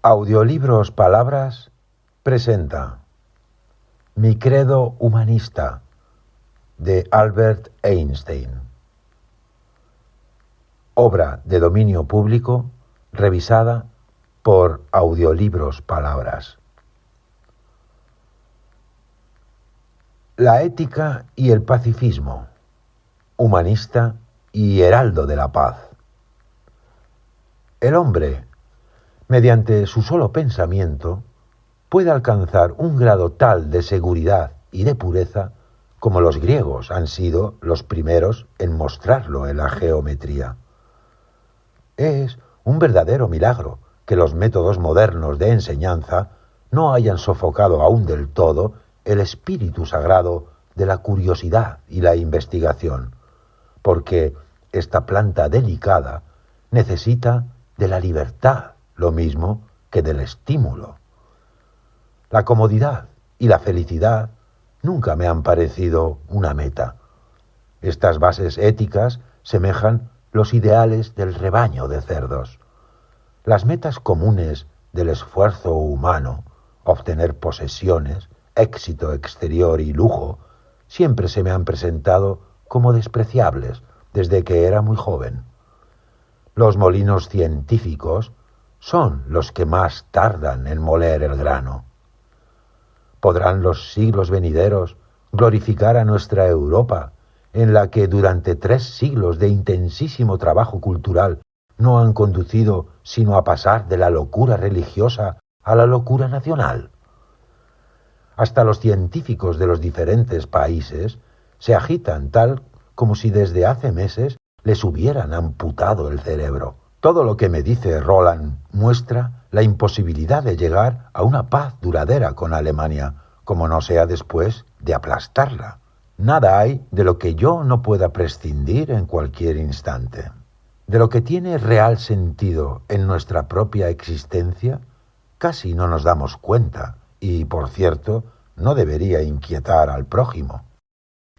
Audiolibros Palabras presenta Mi credo humanista de Albert Einstein. Obra de dominio público revisada por Audiolibros Palabras. La ética y el pacifismo, humanista y heraldo de la paz. El hombre, mediante su solo pensamiento, puede alcanzar un grado tal de seguridad y de pureza como los griegos han sido los primeros en mostrarlo en la geometría. Es un verdadero milagro que los métodos modernos de enseñanza no hayan sofocado aún del todo el espíritu sagrado de la curiosidad y la investigación, porque esta planta delicada necesita de la libertad, lo mismo que del estímulo. La comodidad y la felicidad nunca me han parecido una meta. Estas bases éticas semejan los ideales del rebaño de cerdos. Las metas comunes del esfuerzo humano, obtener posesiones, éxito exterior y lujo, siempre se me han presentado como despreciables desde que era muy joven. Los molinos científicos son los que más tardan en moler el grano. ¿Podrán los siglos venideros glorificar a nuestra Europa, en la que durante 3 siglos de intensísimo trabajo cultural no han conducido sino a pasar de la locura religiosa a la locura nacional? Hasta los científicos de los diferentes países se agitan tal como si desde hace meses les hubieran amputado el cerebro. Todo lo que me dice Roland muestra la imposibilidad de llegar a una paz duradera con Alemania, como no sea después de aplastarla. Nada hay de lo que yo no pueda prescindir en cualquier instante. De lo que tiene real sentido en nuestra propia existencia, casi no nos damos cuenta y, por cierto, no debería inquietar al prójimo.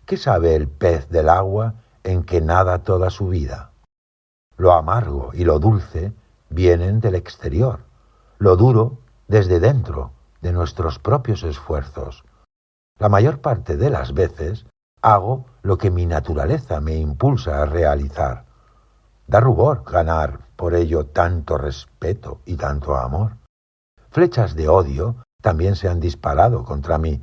¿Qué sabe el pez del agua en que nada toda su vida? Lo amargo y lo dulce vienen del exterior, lo duro desde dentro de nuestros propios esfuerzos. La mayor parte de las veces hago lo que mi naturaleza me impulsa a realizar. Da rubor ganar por ello tanto respeto y tanto amor. Flechas de odio también se han disparado contra mí,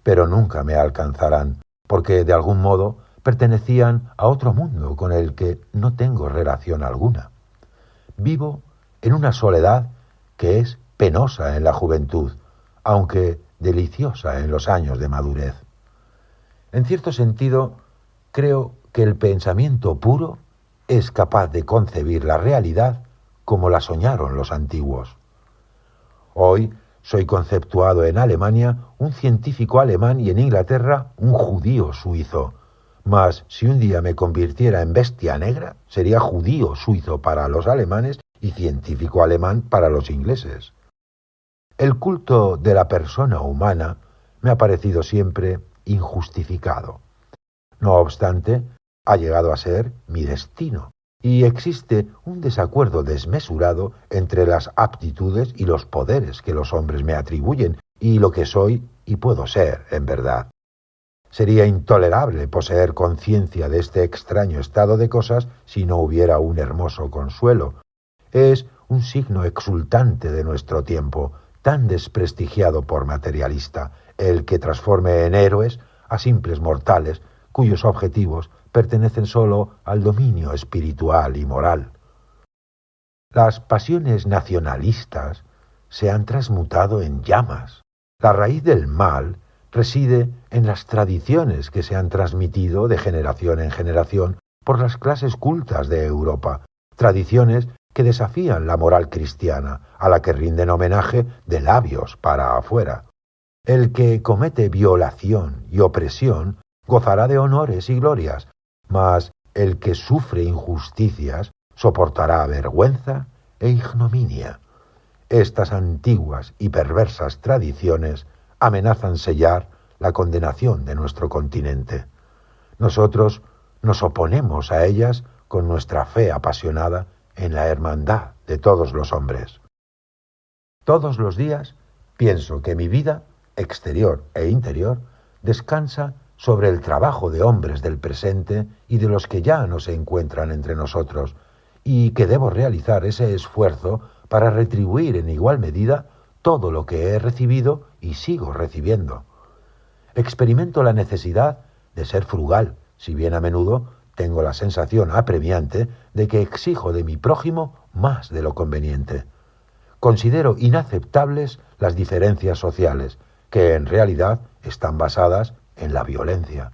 pero nunca me alcanzarán, porque de algún modo pertenecían a otro mundo con el que no tengo relación alguna. Vivo en una soledad que es penosa en la juventud, aunque deliciosa en los años de madurez. En cierto sentido, creo que el pensamiento puro es capaz de concebir la realidad como la soñaron los antiguos. Hoy soy conceptuado en Alemania un científico alemán y en Inglaterra un judío suizo. Mas si un día me convirtiera en bestia negra, sería judío suizo para los alemanes y científico alemán para los ingleses. El culto de la persona humana me ha parecido siempre injustificado. No obstante, ha llegado a ser mi destino, y existe un desacuerdo desmesurado entre las aptitudes y los poderes que los hombres me atribuyen y lo que soy y puedo ser en verdad. Sería intolerable poseer conciencia de este extraño estado de cosas si no hubiera un hermoso consuelo. Es un signo exultante de nuestro tiempo, tan desprestigiado por materialista, el que transforme en héroes a simples mortales cuyos objetivos pertenecen solo al dominio espiritual y moral. Las pasiones nacionalistas se han transmutado en llamas. La raíz del mal reside en las tradiciones que se han transmitido de generación en generación por las clases cultas de Europa, tradiciones que desafían la moral cristiana, a la que rinden homenaje de labios para afuera. El que comete violación y opresión gozará de honores y glorias, mas el que sufre injusticias soportará vergüenza e ignominia. Estas antiguas y perversas tradiciones amenazan sellar la condenación de nuestro continente. Nosotros nos oponemos a ellas con nuestra fe apasionada en la hermandad de todos los hombres. Todos los días pienso que mi vida, exterior e interior, descansa sobre el trabajo de hombres del presente y de los que ya no se encuentran entre nosotros, y que debo realizar ese esfuerzo para retribuir en igual medida todo lo que he recibido y sigo recibiendo. Experimento la necesidad de ser frugal, si bien a menudo tengo la sensación apremiante de que exijo de mi prójimo más de lo conveniente. Considero inaceptables las diferencias sociales, que en realidad están basadas en la violencia.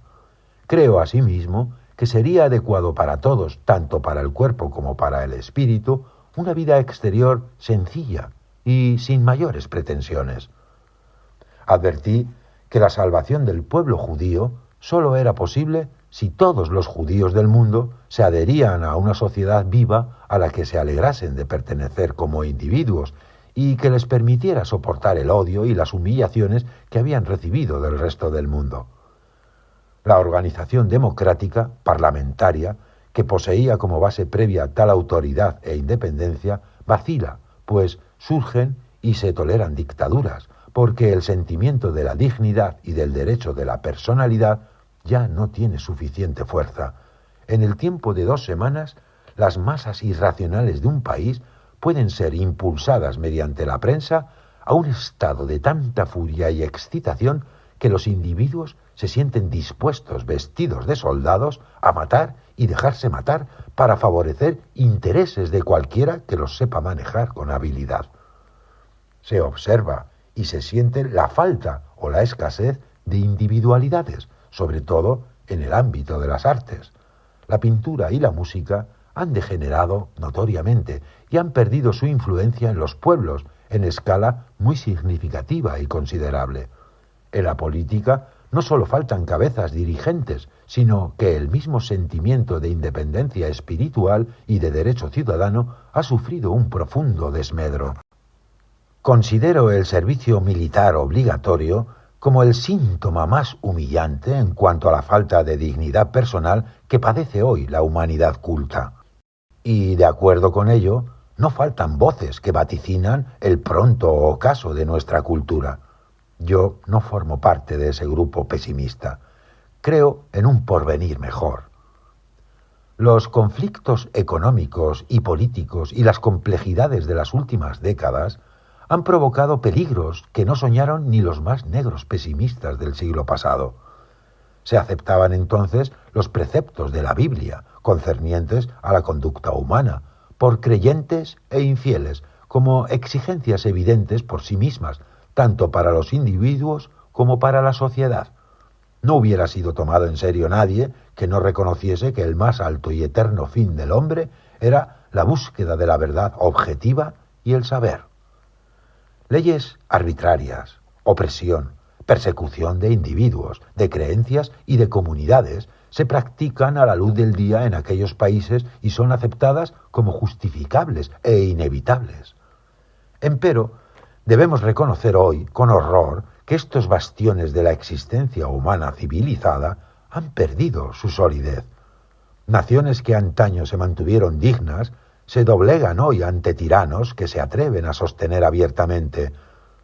Creo asimismo que sería adecuado para todos, tanto para el cuerpo como para el espíritu, una vida exterior sencilla y sin mayores pretensiones. Advertí que la salvación del pueblo judío sólo era posible si todos los judíos del mundo se adherían a una sociedad viva a la que se alegrasen de pertenecer como individuos y que les permitiera soportar el odio y las humillaciones que habían recibido del resto del mundo. La organización democrática, parlamentaria, que poseía como base previa tal autoridad e independencia, vacila, pues surgen y se toleran dictaduras, porque el sentimiento de la dignidad y del derecho de la personalidad ya no tiene suficiente fuerza. En el tiempo de 2 semanas, las masas irracionales de un país pueden ser impulsadas mediante la prensa a un estado de tanta furia y excitación que los individuos se sienten dispuestos, vestidos de soldados, a matar y dejarse matar para favorecer intereses de cualquiera que los sepa manejar con habilidad. Se observa y se siente la falta o la escasez de individualidades, sobre todo en el ámbito de las artes. La pintura y la música han degenerado notoriamente y han perdido su influencia en los pueblos en escala muy significativa y considerable. En la política no solo faltan cabezas dirigentes, sino que el mismo sentimiento de independencia espiritual y de derecho ciudadano ha sufrido un profundo desmedro. Considero el servicio militar obligatorio como el síntoma más humillante en cuanto a la falta de dignidad personal que padece hoy la humanidad culta. Y de acuerdo con ello, no faltan voces que vaticinan el pronto ocaso de nuestra cultura. Yo no formo parte de ese grupo pesimista. Creo en un porvenir mejor. Los conflictos económicos y políticos y las complejidades de las últimas décadas han provocado peligros que no soñaron ni los más negros pesimistas del siglo pasado. Se aceptaban entonces los preceptos de la Biblia concernientes a la conducta humana, por creyentes e infieles, como exigencias evidentes por sí mismas, tanto para los individuos como para la sociedad. No hubiera sido tomado en serio nadie que no reconociese que el más alto y eterno fin del hombre era la búsqueda de la verdad objetiva y el saber. Leyes arbitrarias, opresión, persecución de individuos, de creencias y de comunidades se practican a la luz del día en aquellos países y son aceptadas como justificables e inevitables. Empero, debemos reconocer hoy, con horror, que estos bastiones de la existencia humana civilizada han perdido su solidez. Naciones que antaño se mantuvieron dignas se doblegan hoy ante tiranos que se atreven a sostener abiertamente: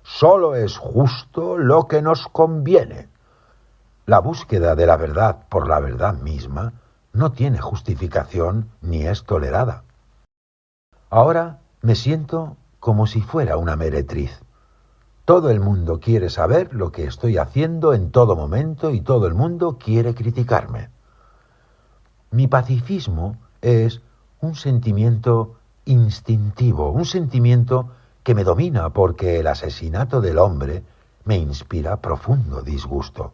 solo es justo lo que nos conviene. La búsqueda de la verdad por la verdad misma no tiene justificación ni es tolerada. Ahora me siento como si fuera una meretriz. Todo el mundo quiere saber lo que estoy haciendo en todo momento y todo el mundo quiere criticarme. Mi pacifismo es un sentimiento instintivo, un sentimiento que me domina porque el asesinato del hombre me inspira profundo disgusto.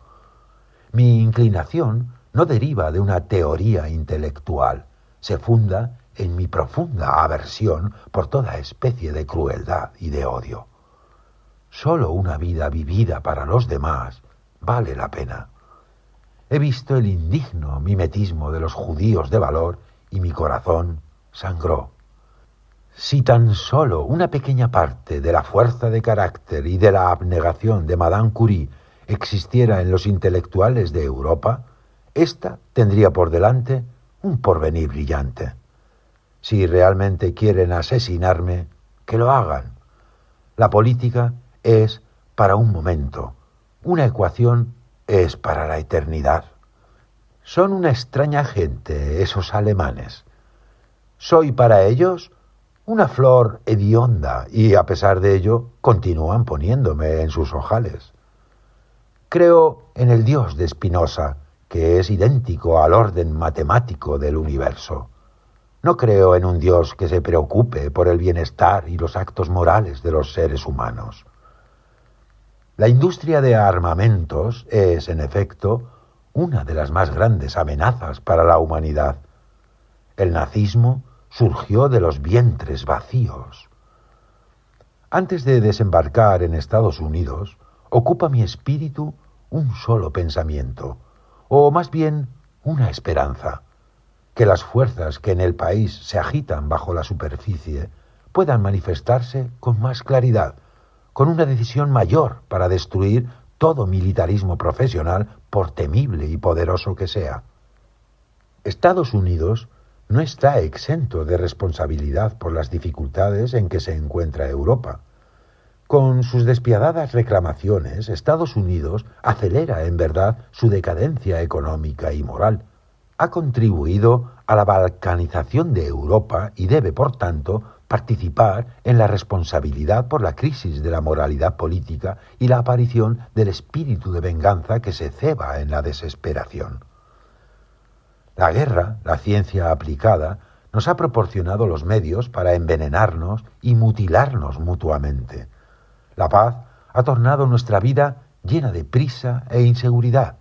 Mi inclinación no deriva de una teoría intelectual, se funda en mi profunda aversión por toda especie de crueldad y de odio. Solo una vida vivida para los demás vale la pena. He visto el indigno mimetismo de los judíos de valor y mi corazón sangró. Si tan solo una pequeña parte de la fuerza de carácter y de la abnegación de Madame Curie existiera en los intelectuales de Europa, ésta tendría por delante un porvenir brillante. Si realmente quieren asesinarme, que lo hagan. La política es para un momento, una ecuación es para la eternidad. Son una extraña gente esos alemanes. Soy para ellos una flor hedionda y a pesar de ello continúan poniéndome en sus ojales. Creo en el Dios de Spinoza, que es idéntico al orden matemático del universo. No creo en un Dios que se preocupe por el bienestar y los actos morales de los seres humanos. La industria de armamentos es, en efecto, una de las más grandes amenazas para la humanidad. El nazismo surgió de los vientres vacíos. Antes de desembarcar en Estados Unidos, ocupa mi espíritu un solo pensamiento, o más bien una esperanza, que las fuerzas que en el país se agitan bajo la superficie puedan manifestarse con más claridad, con una decisión mayor para destruir todo militarismo profesional, por temible y poderoso que sea. Estados Unidos no está exento de responsabilidad por las dificultades en que se encuentra Europa. Con sus despiadadas reclamaciones, Estados Unidos acelera en verdad su decadencia económica y moral. Ha contribuido a la balcanización de Europa y debe, por tanto, participar en la responsabilidad por la crisis de la moralidad política y la aparición del espíritu de venganza que se ceba en la desesperación. La guerra, la ciencia aplicada, nos ha proporcionado los medios para envenenarnos y mutilarnos mutuamente. La paz ha tornado nuestra vida llena de prisa e inseguridad.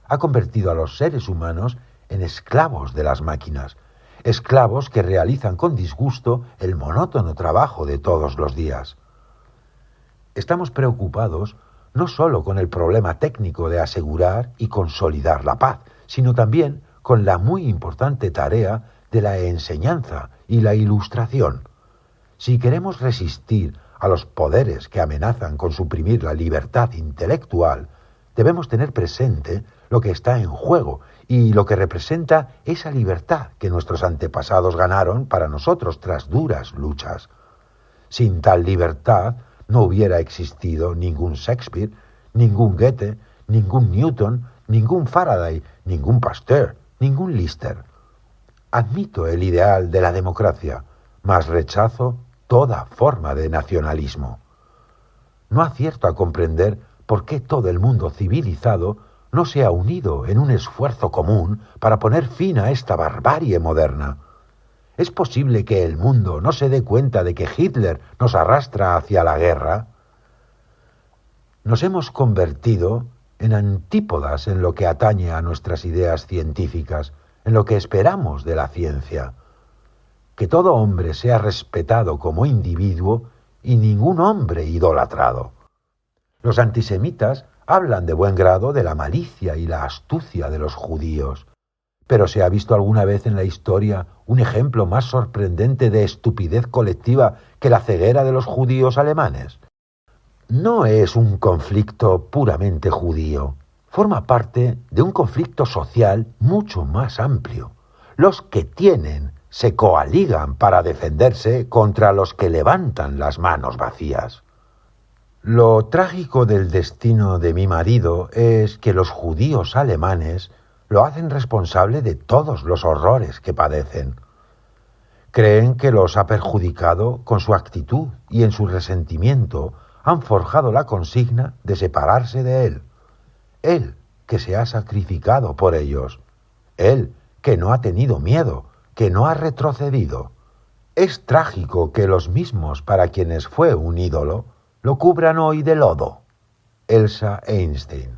Ha convertido a los seres humanos en esclavos de las máquinas, esclavos que realizan con disgusto el monótono trabajo de todos los días. Estamos preocupados no solo con el problema técnico de asegurar y consolidar la paz, sino también con la muy importante tarea de la enseñanza y la ilustración. Si queremos resistir a los poderes que amenazan con suprimir la libertad intelectual, debemos tener presente lo que está en juego y lo que representa esa libertad que nuestros antepasados ganaron para nosotros tras duras luchas. Sin tal libertad no hubiera existido ningún Shakespeare, ningún Goethe, ningún Newton, ningún Faraday, ningún Pasteur, ningún Lister. Admito el ideal de la democracia, mas rechazo toda forma de nacionalismo. No acierto a comprender por qué todo el mundo civilizado no se ha unido en un esfuerzo común para poner fin a esta barbarie moderna. ¿Es posible que el mundo no se dé cuenta de que Hitler nos arrastra hacia la guerra? Nos hemos convertido en antípodas en lo que atañe a nuestras ideas científicas, en lo que esperamos de la ciencia. Que todo hombre sea respetado como individuo y ningún hombre idolatrado. Los antisemitas hablan de buen grado de la malicia y la astucia de los judíos. Pero ¿se ha visto alguna vez en la historia un ejemplo más sorprendente de estupidez colectiva que la ceguera de los judíos alemanes? No es un conflicto puramente judío. Forma parte de un conflicto social mucho más amplio. Los que tienen se coaligan para defenderse contra los que levantan las manos vacías. Lo trágico del destino de mi marido es que los judíos alemanes lo hacen responsable de todos los horrores que padecen. Creen que los ha perjudicado con su actitud y en su resentimiento han forjado la consigna de separarse de él. Él que se ha sacrificado por ellos. Él que no ha tenido miedo, que no ha retrocedido. Es trágico que los mismos para quienes fue un ídolo lo cubran hoy de lodo. Elsa Einstein.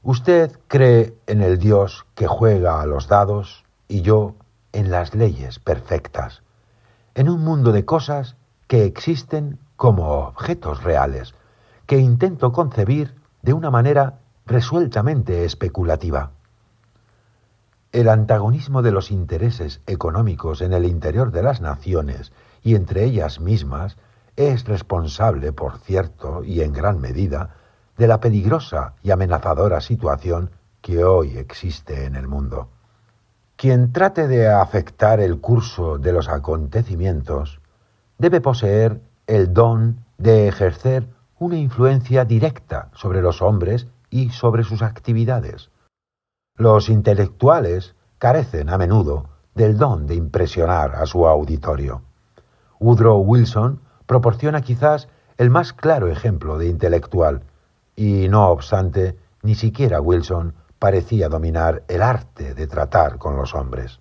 Usted cree en el Dios que juega a los dados y yo en las leyes perfectas, en un mundo de cosas que existen como objetos reales, que intento concebir de una manera resueltamente especulativa. El antagonismo de los intereses económicos en el interior de las naciones y entre ellas mismas es responsable, por cierto, y en gran medida, de la peligrosa y amenazadora situación que hoy existe en el mundo. Quien trate de afectar el curso de los acontecimientos debe poseer el don de ejercer una influencia directa sobre los hombres y sobre sus actividades. Los intelectuales carecen a menudo del don de impresionar a su auditorio. Woodrow Wilson proporciona quizás el más claro ejemplo de intelectual, y no obstante, ni siquiera Wilson parecía dominar el arte de tratar con los hombres.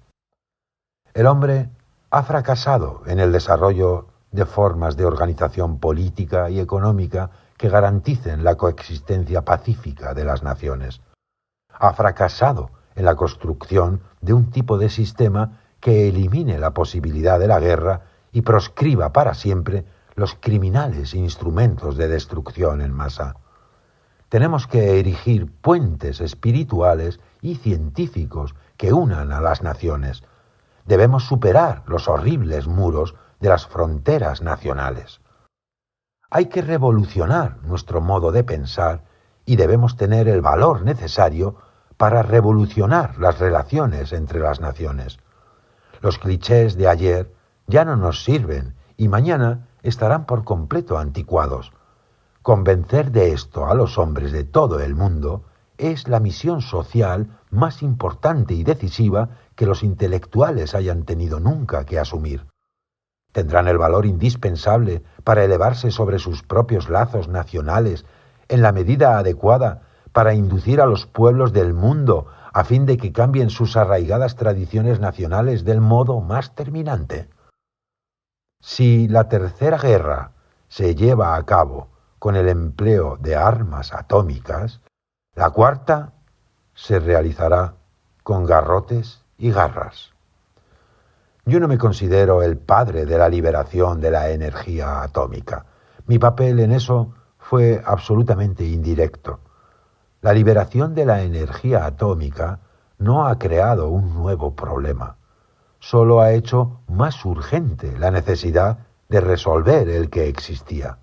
El hombre ha fracasado en el desarrollo de formas de organización política y económica que garanticen la coexistencia pacífica de las naciones. Ha fracasado en la construcción de un tipo de sistema que elimine la posibilidad de la guerra y proscriba para siempre los criminales instrumentos de destrucción en masa. Tenemos que erigir puentes espirituales y científicos que unan a las naciones. Debemos superar los horribles muros de las fronteras nacionales. Hay que revolucionar nuestro modo de pensar y debemos tener el valor necesario para revolucionar las relaciones entre las naciones. Los clichés de ayer ya no nos sirven y mañana estarán por completo anticuados. Convencer de esto a los hombres de todo el mundo es la misión social más importante y decisiva que los intelectuales hayan tenido nunca que asumir. Tendrán el valor indispensable para elevarse sobre sus propios lazos nacionales en la medida adecuada para inducir a los pueblos del mundo a fin de que cambien sus arraigadas tradiciones nacionales del modo más terminante. Si la tercera guerra se lleva a cabo con el empleo de armas atómicas, la cuarta se realizará con garrotes y garras. Yo no me considero el padre de la liberación de la energía atómica. Mi papel en eso fue absolutamente indirecto. La liberación de la energía atómica no ha creado un nuevo problema. Solo ha hecho más urgente la necesidad de resolver el que existía.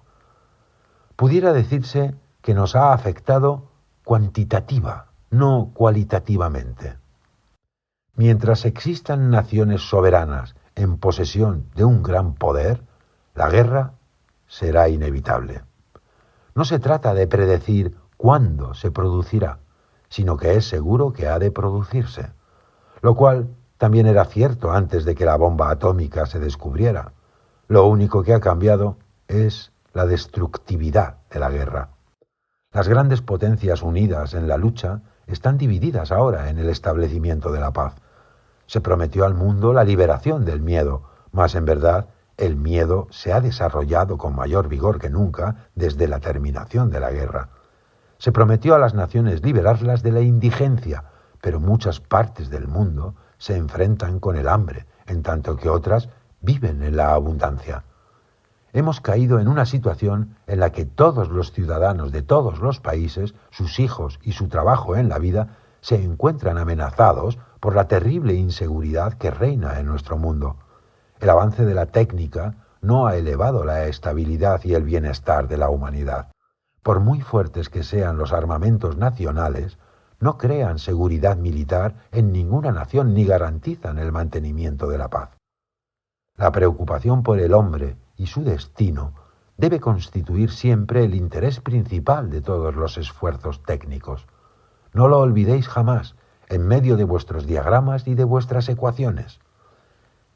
Pudiera decirse que nos ha afectado cuantitativa, no cualitativamente. Mientras existan naciones soberanas en posesión de un gran poder, la guerra será inevitable. No se trata de predecir cuándo se producirá, sino que es seguro que ha de producirse, lo cual también era cierto antes de que la bomba atómica se descubriera. Lo único que ha cambiado es la destructividad de la guerra. Las grandes potencias unidas en la lucha están divididas ahora en el establecimiento de la paz. Se prometió al mundo la liberación del miedo, mas en verdad el miedo se ha desarrollado con mayor vigor que nunca desde la terminación de la guerra. Se prometió a las naciones liberarlas de la indigencia, pero muchas partes del mundo se enfrentan con el hambre, en tanto que otras viven en la abundancia. Hemos caído en una situación en la que todos los ciudadanos de todos los países, sus hijos y su trabajo en la vida, se encuentran amenazados por la terrible inseguridad que reina en nuestro mundo. El avance de la técnica no ha elevado la estabilidad y el bienestar de la humanidad. Por muy fuertes que sean los armamentos nacionales, no crean seguridad militar en ninguna nación ni garantizan el mantenimiento de la paz. La preocupación por el hombre y su destino debe constituir siempre el interés principal de todos los esfuerzos técnicos. No lo olvidéis jamás en medio de vuestros diagramas y de vuestras ecuaciones.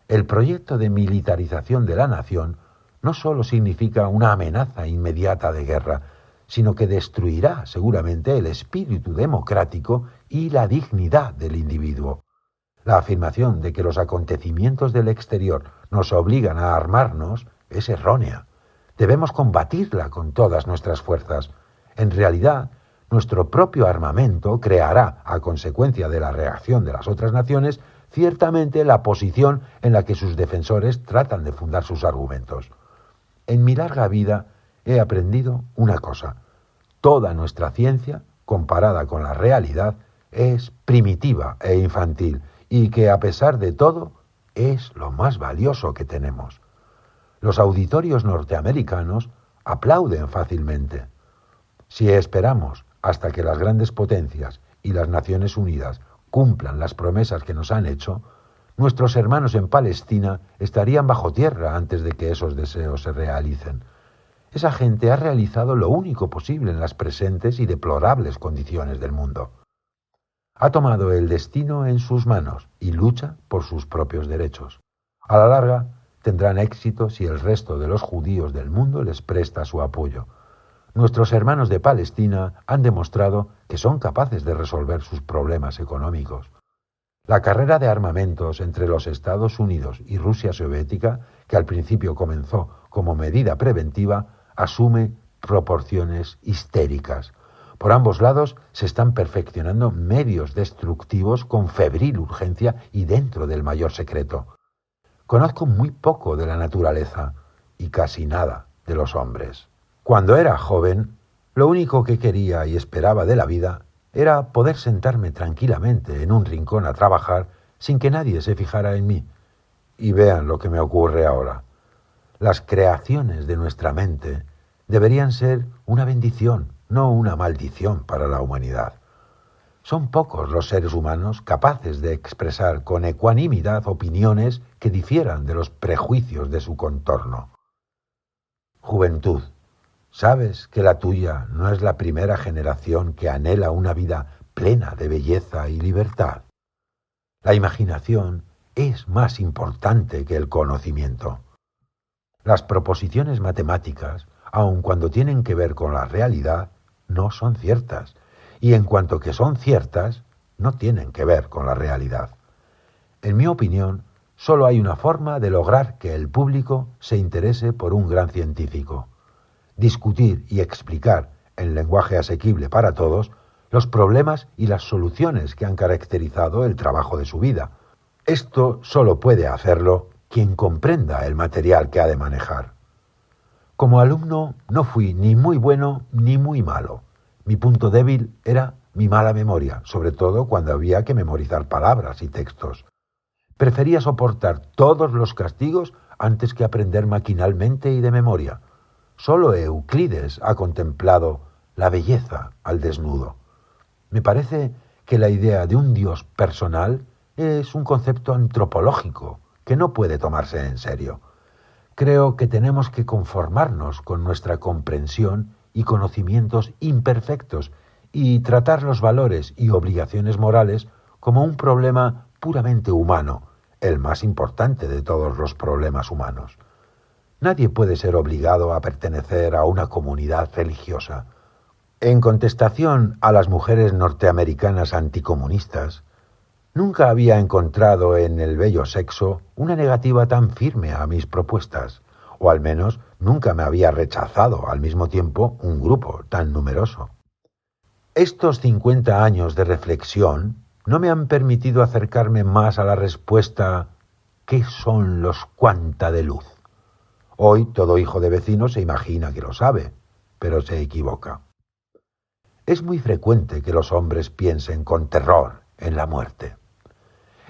El proyecto de militarización de la nación no solo significa una amenaza inmediata de guerra, sino que destruirá seguramente el espíritu democrático y la dignidad del individuo. La afirmación de que los acontecimientos del exterior nos obligan a armarnos es errónea. Debemos combatirla con todas nuestras fuerzas. En realidad, nuestro propio armamento creará, a consecuencia de la reacción de las otras naciones, ciertamente la posición en la que sus defensores tratan de fundar sus argumentos. En mi larga vida he aprendido una cosa: toda nuestra ciencia, comparada con la realidad, es primitiva e infantil, y que, a pesar de todo, es lo más valioso que tenemos. Los auditorios norteamericanos aplauden fácilmente. Si esperamos hasta que las grandes potencias y las Naciones Unidas cumplan las promesas que nos han hecho, nuestros hermanos en Palestina estarían bajo tierra antes de que esos deseos se realicen. Esa gente ha realizado lo único posible en las presentes y deplorables condiciones del mundo. Ha tomado el destino en sus manos y lucha por sus propios derechos. A la larga, tendrán éxito si el resto de los judíos del mundo les presta su apoyo. Nuestros hermanos de Palestina han demostrado que son capaces de resolver sus problemas económicos. La carrera de armamentos entre los Estados Unidos y Rusia soviética, que al principio comenzó como medida preventiva, asume proporciones histéricas. Por ambos lados se están perfeccionando medios destructivos con febril urgencia y dentro del mayor secreto. Conozco muy poco de la naturaleza y casi nada de los hombres. Cuando era joven, lo único que quería y esperaba de la vida era poder sentarme tranquilamente en un rincón a trabajar sin que nadie se fijara en mí. Y vean lo que me ocurre ahora. Las creaciones de nuestra mente deberían ser una bendición, no una maldición para la humanidad. Son pocos los seres humanos capaces de expresar con ecuanimidad opiniones que difieran de los prejuicios de su contorno. Juventud, ¿sabes que la tuya no es la primera generación que anhela una vida plena de belleza y libertad? La imaginación es más importante que el conocimiento. Las proposiciones matemáticas, aun cuando tienen que ver con la realidad, no son ciertas, y en cuanto que son ciertas, no tienen que ver con la realidad. En mi opinión, solo hay una forma de lograr que el público se interese por un gran científico: discutir y explicar, en lenguaje asequible para todos, los problemas y las soluciones que han caracterizado el trabajo de su vida. Esto solo puede hacerlo quien comprenda el material que ha de manejar. Como alumno no fui ni muy bueno ni muy malo. Mi punto débil era mi mala memoria, sobre todo cuando había que memorizar palabras y textos. Prefería soportar todos los castigos antes que aprender maquinalmente y de memoria. Solo Euclides ha contemplado la belleza al desnudo. Me parece que la idea de un Dios personal es un concepto antropológico que no puede tomarse en serio. Creo que tenemos que conformarnos con nuestra comprensión y conocimientos imperfectos y tratar los valores y obligaciones morales como un problema puramente humano, el más importante de todos los problemas humanos. Nadie puede ser obligado a pertenecer a una comunidad religiosa. En contestación a las mujeres norteamericanas anticomunistas, nunca había encontrado en el bello sexo una negativa tan firme a mis propuestas, o al menos nunca me había rechazado al mismo tiempo un grupo tan numeroso. Estos 50 años de reflexión no me han permitido acercarme más a la respuesta: ¿qué son los cuanta de luz? Hoy todo hijo de vecino se imagina que lo sabe, pero se equivoca. Es muy frecuente que los hombres piensen con terror en la muerte.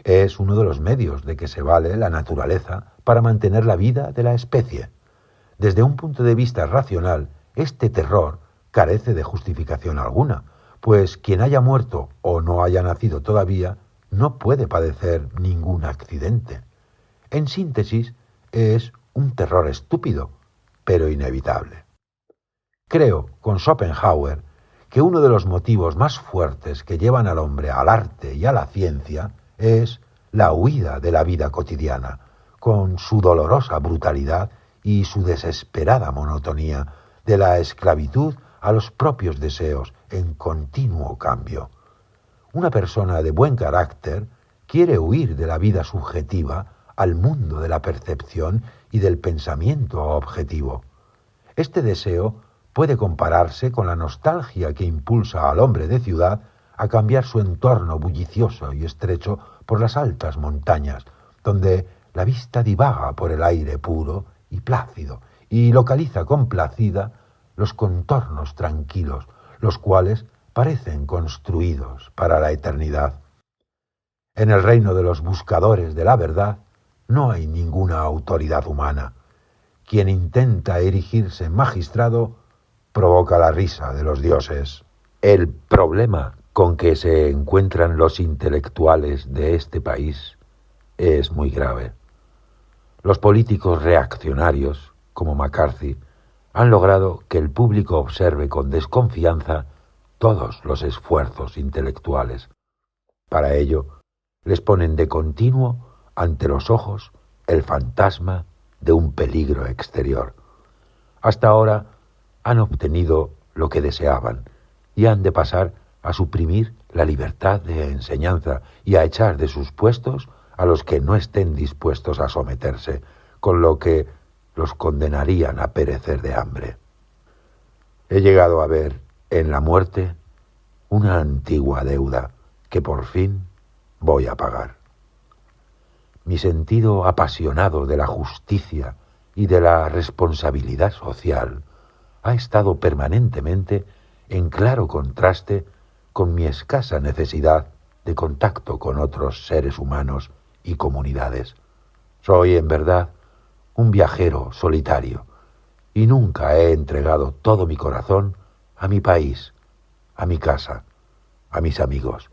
Es uno de los medios de que se vale la naturaleza para mantener la vida de la especie. Desde un punto de vista racional, este terror carece de justificación alguna, pues quien haya muerto o no haya nacido todavía no puede padecer ningún accidente. En síntesis, es un terror estúpido, pero inevitable. Creo, con Schopenhauer, que uno de los motivos más fuertes que llevan al hombre al arte y a la ciencia es la huida de la vida cotidiana, con su dolorosa brutalidad y su desesperada monotonía, de la esclavitud a los propios deseos en continuo cambio. Una persona de buen carácter quiere huir de la vida subjetiva al mundo de la percepción y del pensamiento objetivo. Este deseo puede compararse con la nostalgia que impulsa al hombre de ciudad a cambiar su entorno bullicioso y estrecho por las altas montañas, donde la vista divaga por el aire puro y plácido y localiza complacida los contornos tranquilos, los cuales parecen construidos para la eternidad. En el reino de los buscadores de la verdad no hay ninguna autoridad humana. Quien intenta erigirse en magistrado provoca la risa de los dioses. El problema con que se encuentran los intelectuales de este país es muy grave. Los políticos reaccionarios, como McCarthy, han logrado que el público observe con desconfianza todos los esfuerzos intelectuales. Para ello, les ponen de continuo ante los ojos el fantasma de un peligro exterior. Hasta ahora han obtenido lo que deseaban y han de pasar a suprimir la libertad de enseñanza y a echar de sus puestos a los que no estén dispuestos a someterse, con lo que los condenarían a perecer de hambre. He llegado a ver en la muerte una antigua deuda que por fin voy a pagar. Mi sentido apasionado de la justicia y de la responsabilidad social ha estado permanentemente en claro contraste con mi escasa necesidad de contacto con otros seres humanos y comunidades. Soy, en verdad, un viajero solitario y nunca he entregado todo mi corazón a mi país, a mi casa, a mis amigos,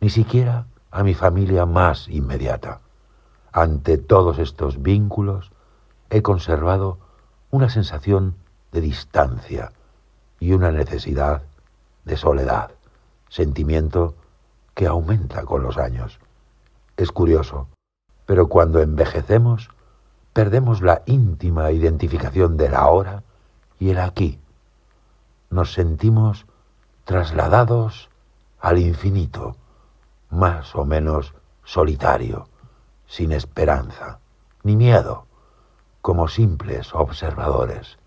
ni siquiera a mi familia más inmediata. Ante todos estos vínculos he conservado una sensación de distancia y una necesidad de soledad, sentimiento que aumenta con los años. Es curioso, pero cuando envejecemos perdemos la íntima identificación del ahora y el aquí. Nos sentimos trasladados al infinito, más o menos solitario, sin esperanza ni miedo, como simples observadores.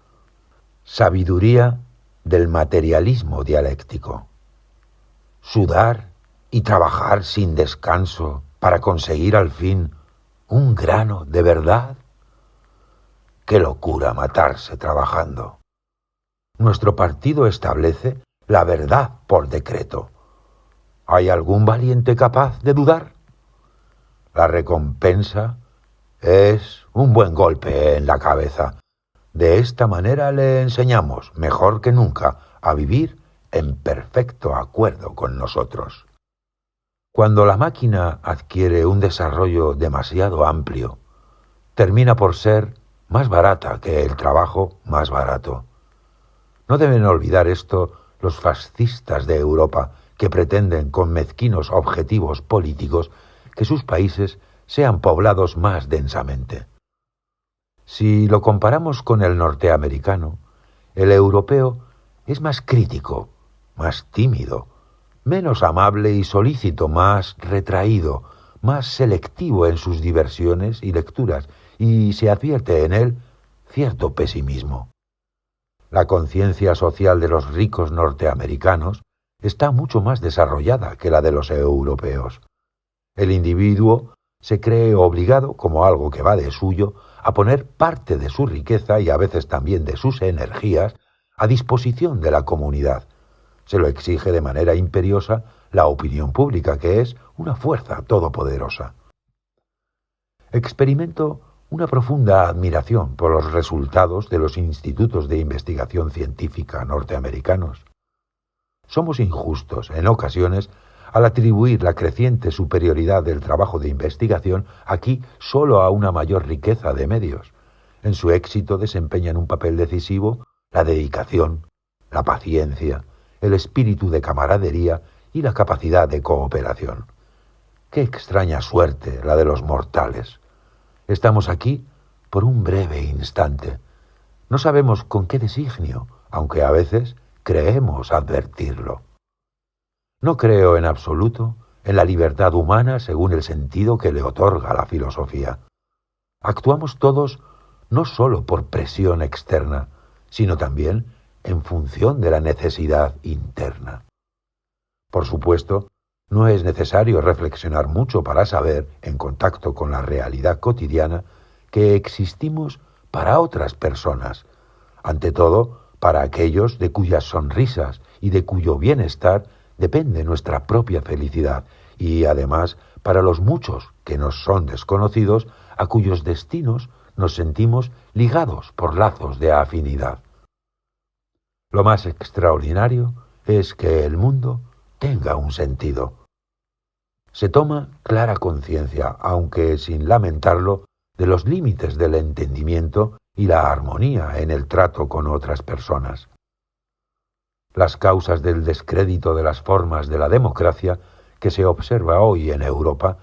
Sabiduría del materialismo dialéctico. Sudar y trabajar sin descanso para conseguir al fin un grano de verdad. ¡Qué locura matarse trabajando! Nuestro partido establece la verdad por decreto. ¿Hay algún valiente capaz de dudar? La recompensa es un buen golpe en la cabeza. De esta manera le enseñamos, mejor que nunca, a vivir en perfecto acuerdo con nosotros. Cuando la máquina adquiere un desarrollo demasiado amplio, termina por ser más barata que el trabajo más barato. No deben olvidar esto los fascistas de Europa, que pretenden con mezquinos objetivos políticos que sus países sean poblados más densamente. Si lo comparamos con el norteamericano, el europeo es más crítico, más tímido, menos amable y solícito, más retraído, más selectivo en sus diversiones y lecturas, y se advierte en él cierto pesimismo. La conciencia social de los ricos norteamericanos está mucho más desarrollada que la de los europeos. El individuo se cree obligado, como algo que va de suyo, a poner parte de su riqueza y a veces también de sus energías a disposición de la comunidad. Se lo exige de manera imperiosa la opinión pública, que es una fuerza todopoderosa. Experimento una profunda admiración por los resultados de los institutos de investigación científica norteamericanos. Somos injustos, en ocasiones, al atribuir la creciente superioridad del trabajo de investigación aquí solo a una mayor riqueza de medios. En su éxito desempeñan un papel decisivo la dedicación, la paciencia, el espíritu de camaradería y la capacidad de cooperación. Qué extraña suerte la de los mortales. Estamos aquí por un breve instante. No sabemos con qué designio, aunque a veces creemos advertirlo. No creo en absoluto en la libertad humana según el sentido que le otorga la filosofía. Actuamos todos no sólo por presión externa, sino también en función de la necesidad interna. Por supuesto, no es necesario reflexionar mucho para saber, en contacto con la realidad cotidiana, que existimos para otras personas, ante todo para aquellos de cuyas sonrisas y de cuyo bienestar depende nuestra propia felicidad, y además para los muchos que nos son desconocidos, a cuyos destinos nos sentimos ligados por lazos de afinidad. Lo más extraordinario es que el mundo tenga un sentido. se toma clara conciencia, aunque sin lamentarlo, de los límites del entendimiento y la armonía en el trato con otras personas. Las causas del descrédito de las formas de la democracia que se observa hoy en Europa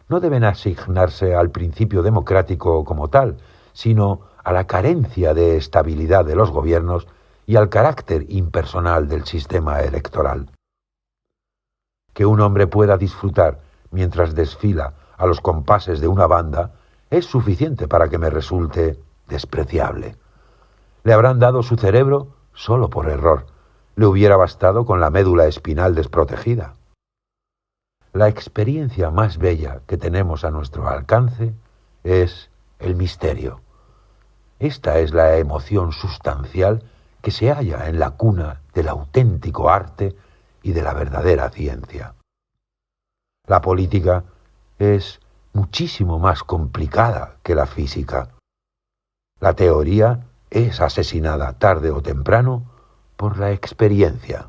no deben asignarse al principio democrático como tal, sino a la carencia de estabilidad de los gobiernos y al carácter impersonal del sistema electoral. Que un hombre pueda disfrutar mientras desfila a los compases de una banda es suficiente para que me resulte despreciable. Le habrán dado su cerebro solo por error. Le hubiera bastado con la médula espinal desprotegida. La experiencia más bella que tenemos a nuestro alcance es el misterio. Esta es la emoción sustancial que se halla en la cuna del auténtico arte y de la verdadera ciencia. La política es muchísimo más complicada que la física. La teoría es asesinada tarde o temprano por la experiencia.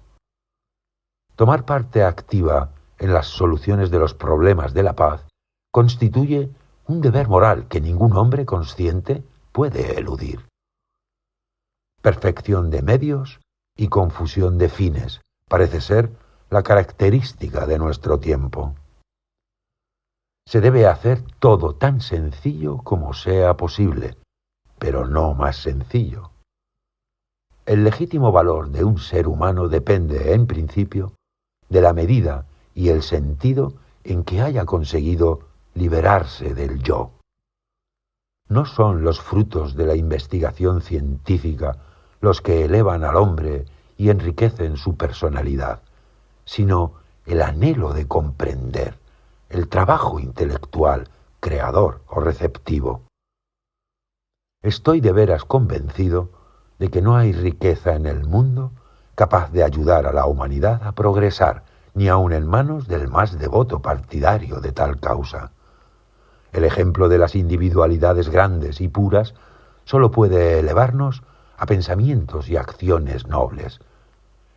Tomar parte activa en las soluciones de los problemas de la paz constituye un deber moral que ningún hombre consciente puede eludir. Perfección de medios y confusión de fines parece ser la característica de nuestro tiempo. Se debe hacer todo tan sencillo como sea posible, pero no más sencillo. El legítimo valor de un ser humano depende, en principio, de la medida y el sentido en que haya conseguido liberarse del yo. No son los frutos de la investigación científica los que elevan al hombre y enriquecen su personalidad, sino el anhelo de comprender, el trabajo intelectual, creador o receptivo. Estoy de veras convencido de que no hay riqueza en el mundo capaz de ayudar a la humanidad a progresar, ni aun en manos del más devoto partidario de tal causa. El ejemplo de las individualidades grandes y puras solo puede elevarnos a pensamientos y acciones nobles.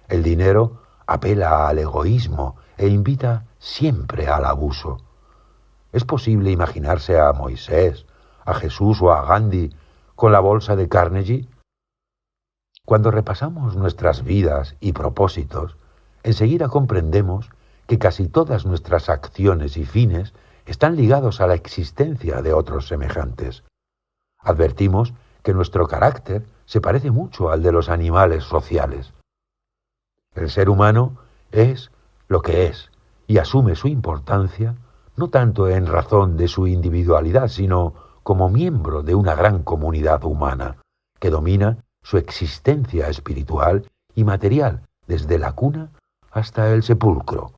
El dinero apela al egoísmo e invita siempre al abuso. ¿Es posible imaginarse a Moisés, a Jesús o a Gandhi con la bolsa de Carnegie? Cuando repasamos nuestras vidas y propósitos, enseguida comprendemos que casi todas nuestras acciones y fines están ligados a la existencia de otros semejantes. Advertimos que nuestro carácter se parece mucho al de los animales sociales. El ser humano es lo que es y asume su importancia no tanto en razón de su individualidad, sino como miembro de una gran comunidad humana que domina su existencia espiritual y material desde la cuna hasta el sepulcro.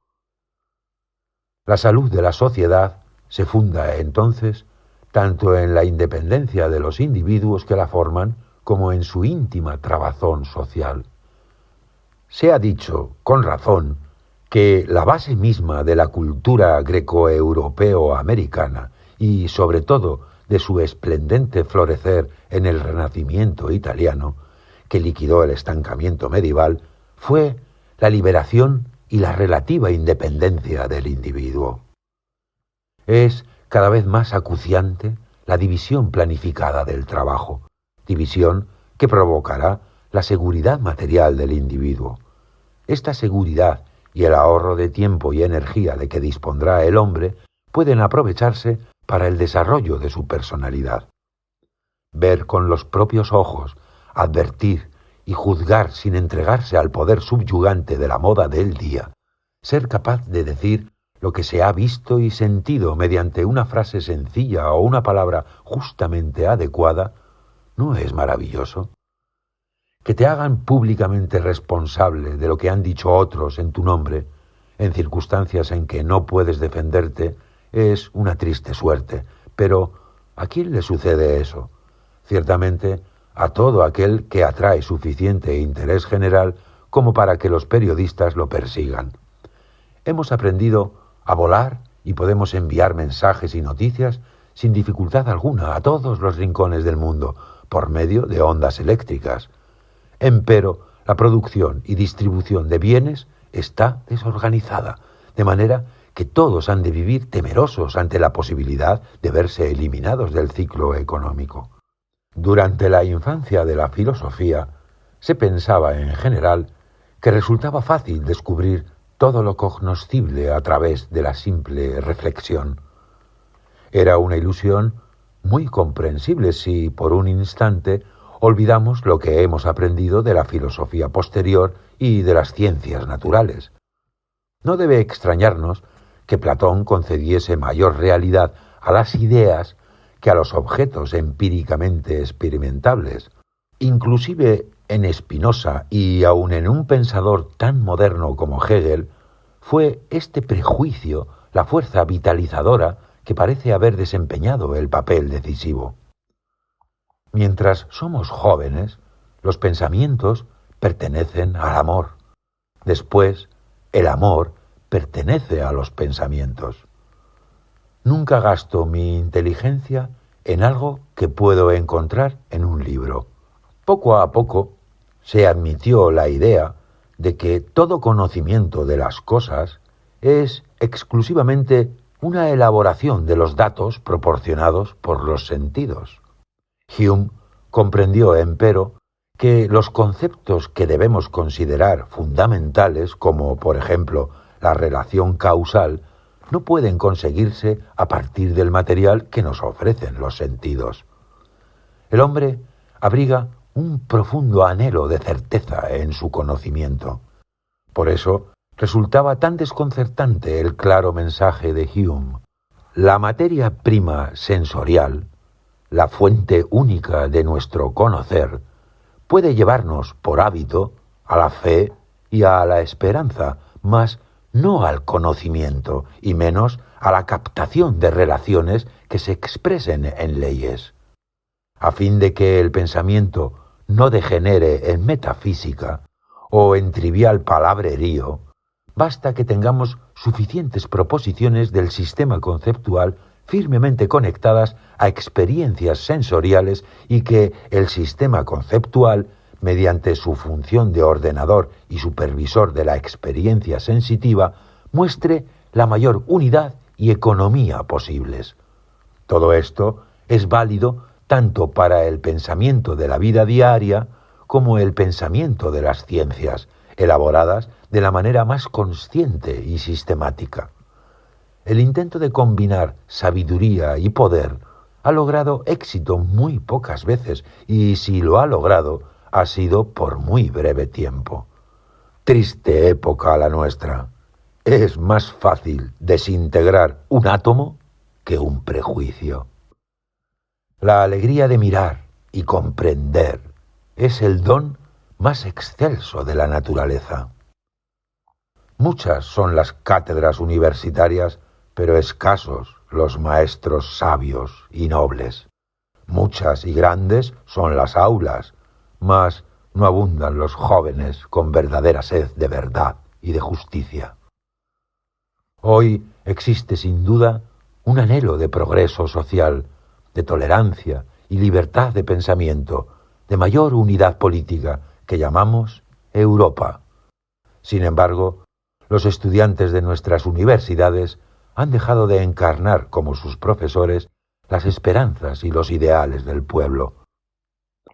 La salud de la sociedad se funda entonces tanto en la independencia de los individuos que la forman como en su íntima trabazón social. Se ha dicho, con razón, que la base misma de la cultura greco-europeo-americana y, sobre todo, de su esplendente florecer en el Renacimiento italiano, que liquidó el estancamiento medieval, fue la liberación y la relativa independencia del individuo. Es cada vez más acuciante la división planificada del trabajo, división que provocará la seguridad material del individuo. Esta seguridad y el ahorro de tiempo y energía de que dispondrá el hombre pueden aprovecharse para el desarrollo de su personalidad. Ver con los propios ojos, advertir y juzgar sin entregarse al poder subyugante de la moda del día, ser capaz de decir lo que se ha visto y sentido mediante una frase sencilla o una palabra justamente adecuada, ¿no es maravilloso? Que te hagan públicamente responsable de lo que han dicho otros en tu nombre, en circunstancias en que no puedes defenderte, es una triste suerte. Pero, ¿a quién le sucede eso? Ciertamente, a todo aquel que atrae suficiente interés general como para que los periodistas lo persigan. Hemos aprendido a volar y podemos enviar mensajes y noticias sin dificultad alguna a todos los rincones del mundo por medio de ondas eléctricas. Empero, la producción y distribución de bienes está desorganizada, de manera que todos han de vivir temerosos ante la posibilidad de verse eliminados del ciclo económico. Durante la infancia de la filosofía, se pensaba en general que resultaba fácil descubrir todo lo cognoscible a través de la simple reflexión. Era una ilusión muy comprensible si por un instante olvidamos lo que hemos aprendido de la filosofía posterior y de las ciencias naturales. No debe extrañarnos que Platón concediese mayor realidad a las ideas que a los objetos empíricamente experimentables. Inclusive en Spinoza y aun en un pensador tan moderno como Hegel, fue este prejuicio la fuerza vitalizadora que parece haber desempeñado el papel decisivo. Mientras somos jóvenes, los pensamientos pertenecen al amor. Después, el amor pertenece a los pensamientos. Nunca gasto mi inteligencia en algo que puedo encontrar en un libro. Poco a poco se admitió la idea de que todo conocimiento de las cosas es exclusivamente una elaboración de los datos proporcionados por los sentidos. Hume comprendió, empero, que los conceptos que debemos considerar fundamentales, como por ejemplo la relación causal, no pueden conseguirse a partir del material que nos ofrecen los sentidos. El hombre abriga un profundo anhelo de certeza en su conocimiento. Por eso resultaba tan desconcertante el claro mensaje de Hume. La materia prima sensorial, la fuente única de nuestro conocer, puede llevarnos por hábito a la fe y a la esperanza, mas no al conocimiento y menos a la captación de relaciones que se expresen en leyes. A fin de que el pensamiento no degenere en metafísica o en trivial palabrerío, basta que tengamos suficientes proposiciones del sistema conceptual firmemente conectadas a experiencias sensoriales y que el sistema conceptual, mediante su función de ordenador y supervisor de la experiencia sensitiva, muestre la mayor unidad y economía posibles. Todo esto es válido tanto para el pensamiento de la vida diaria como el pensamiento de las ciencias, elaboradas de la manera más consciente y sistemática. El intento de combinar sabiduría y poder ha logrado éxito muy pocas veces, y si lo ha logrado, ha sido por muy breve tiempo. Triste época la nuestra. Es más fácil desintegrar un átomo que un prejuicio. La alegría de mirar y comprender es el don más excelso de la naturaleza. Muchas son las cátedras universitarias, pero escasos los maestros sabios y nobles. Muchas y grandes son las aulas, mas no abundan los jóvenes con verdadera sed de verdad y de justicia. Hoy existe sin duda un anhelo de progreso social, de tolerancia y libertad de pensamiento, de mayor unidad política que llamamos Europa. Sin embargo, los estudiantes de nuestras universidades han dejado de encarnar como sus profesores las esperanzas y los ideales del pueblo.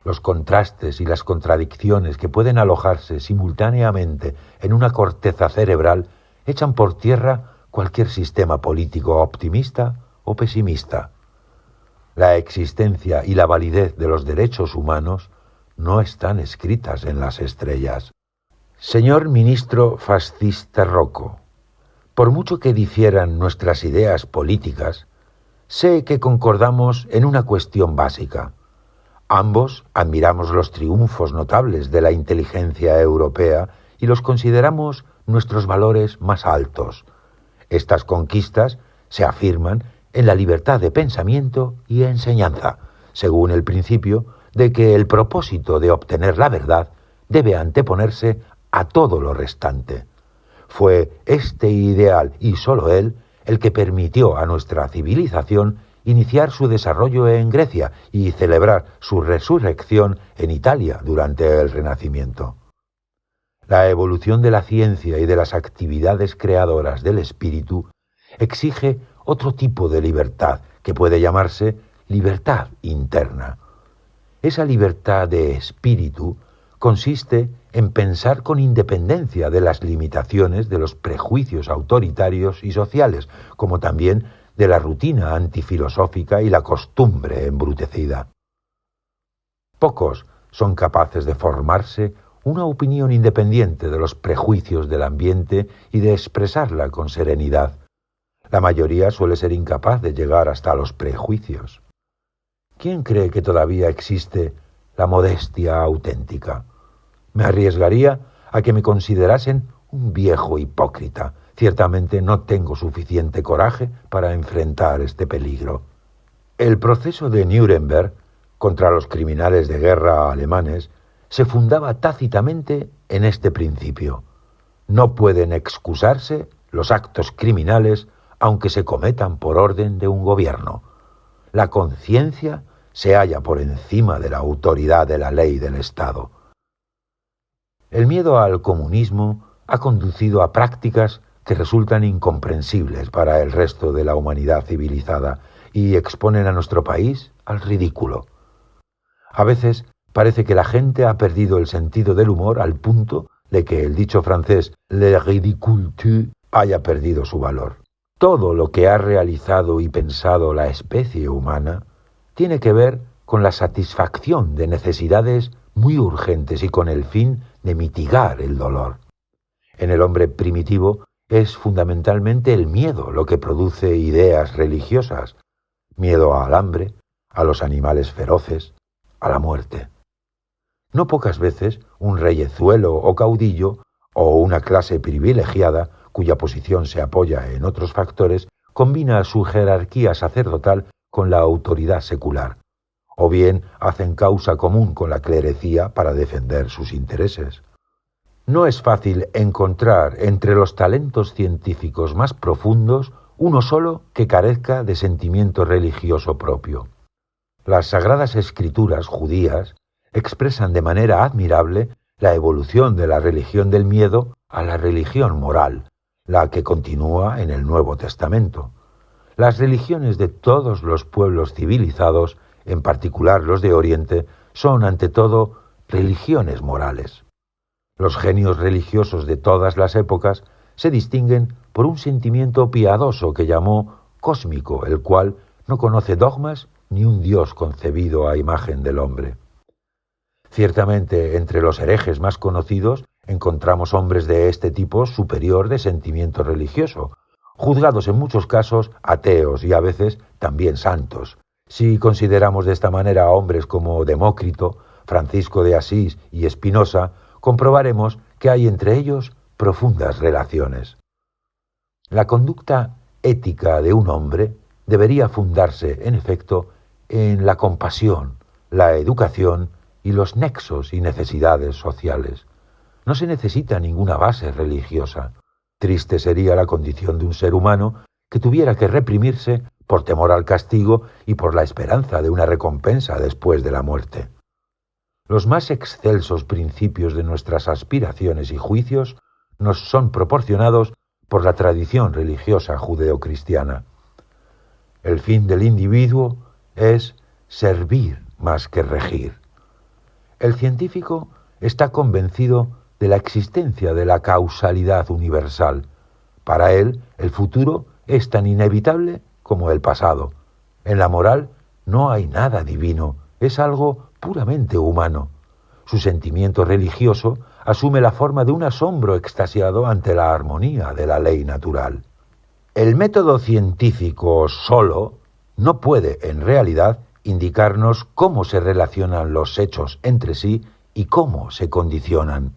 Los contrastes y las contradicciones que pueden alojarse simultáneamente en una corteza cerebral echan por tierra cualquier sistema político optimista o pesimista. La existencia y la validez de los derechos humanos no están escritas en las estrellas. Señor ministro fascista Rocco, por mucho que difieran nuestras ideas políticas, sé que concordamos en una cuestión básica. Ambos admiramos los triunfos notables de la inteligencia europea y los consideramos nuestros valores más altos. Estas conquistas se afirman en la libertad de pensamiento y enseñanza, según el principio de que el propósito de obtener la verdad debe anteponerse a todo lo restante. Fue este ideal, y sólo él, el que permitió a nuestra civilización iniciar su desarrollo en Grecia y celebrar su resurrección en Italia durante el Renacimiento. La evolución de la ciencia y de las actividades creadoras del espíritu exige otro tipo de libertad que puede llamarse libertad interna. Esa libertad de espíritu consiste en pensar con independencia de las limitaciones de los prejuicios autoritarios y sociales, como también de la rutina antifilosófica y la costumbre embrutecida. Pocos son capaces de formarse una opinión independiente de los prejuicios del ambiente y de expresarla con serenidad. La mayoría suele ser incapaz de llegar hasta los prejuicios. ¿Quién cree que todavía existe la modestia auténtica? Me arriesgaría a que me considerasen un viejo hipócrita. Ciertamente no tengo suficiente coraje para enfrentar este peligro. El proceso de Nuremberg contra los criminales de guerra alemanes se fundaba tácitamente en este principio. No pueden excusarse los actos criminales aunque se cometan por orden de un gobierno. La conciencia se halla por encima de la autoridad de la ley del Estado. El miedo al comunismo ha conducido a prácticas que resultan incomprensibles para el resto de la humanidad civilizada y exponen a nuestro país al ridículo. A veces parece que la gente ha perdido el sentido del humor al punto de que el dicho francés «le ridicule tue» haya perdido su valor. Todo lo que ha realizado y pensado la especie humana tiene que ver con la satisfacción de necesidades muy urgentes y con el fin de mitigar el dolor. En el hombre primitivo es fundamentalmente el miedo lo que produce ideas religiosas, miedo al hambre, a los animales feroces, a la muerte. No pocas veces un reyezuelo o caudillo o una clase privilegiada cuya posición se apoya en otros factores combina su jerarquía sacerdotal con la autoridad secular, o bien hacen causa común con la clerecía para defender sus intereses. No es fácil encontrar entre los talentos científicos más profundos uno solo que carezca de sentimiento religioso propio. Las sagradas escrituras judías expresan de manera admirable la evolución de la religión del miedo a la religión moral, la que continúa en el Nuevo Testamento. Las religiones de todos los pueblos civilizados, en particular los de Oriente, son ante todo religiones morales. Los genios religiosos de todas las épocas se distinguen por un sentimiento piadoso que llamó cósmico, el cual no conoce dogmas ni un Dios concebido a imagen del hombre. Ciertamente, entre los herejes más conocidos encontramos hombres de este tipo superior de sentimiento religioso, juzgados en muchos casos ateos y a veces también santos. Si consideramos de esta manera a hombres como Demócrito, Francisco de Asís y Espinosa, comprobaremos que hay entre ellos profundas relaciones. La conducta ética de un hombre debería fundarse, en efecto, en la compasión, la educación y los nexos y necesidades sociales. No se necesita ninguna base religiosa. Triste sería la condición de un ser humano que tuviera que reprimirse por temor al castigo y por la esperanza de una recompensa después de la muerte. Los más excelsos principios de nuestras aspiraciones y juicios nos son proporcionados por la tradición religiosa judeocristiana. El fin del individuo es servir más que regir. El científico está convencido de la existencia de la causalidad universal. Para él, el futuro es tan inevitable como el pasado. En la moral no hay nada divino, es algo puramente humano. Su sentimiento religioso asume la forma de un asombro extasiado ante la armonía de la ley natural. El método científico solo no puede, en realidad, indicarnos cómo se relacionan los hechos entre sí y cómo se condicionan.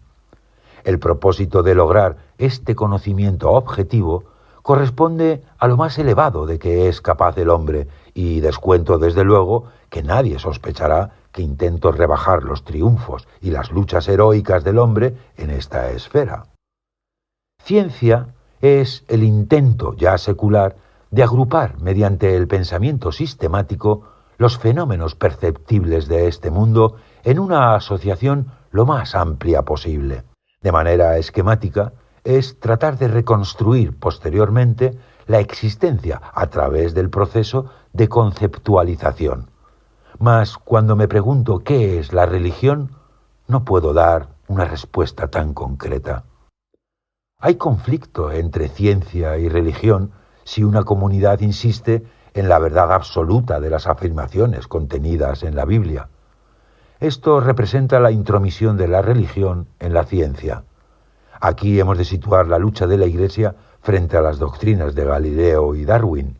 El propósito de lograr este conocimiento objetivo corresponde a lo más elevado de que es capaz el hombre, y descuento desde luego que nadie sospechará que intento rebajar los triunfos y las luchas heroicas del hombre en esta esfera. Ciencia es el intento ya secular de agrupar mediante el pensamiento sistemático los fenómenos perceptibles de este mundo en una asociación lo más amplia posible. De manera esquemática, es tratar de reconstruir posteriormente la existencia a través del proceso de conceptualización. Mas cuando me pregunto qué es la religión, no puedo dar una respuesta tan concreta. Hay conflicto entre ciencia y religión si una comunidad insiste en la verdad absoluta de las afirmaciones contenidas en la Biblia. Esto representa la intromisión de la religión en la ciencia. Aquí hemos de situar la lucha de la Iglesia frente a las doctrinas de Galileo y Darwin.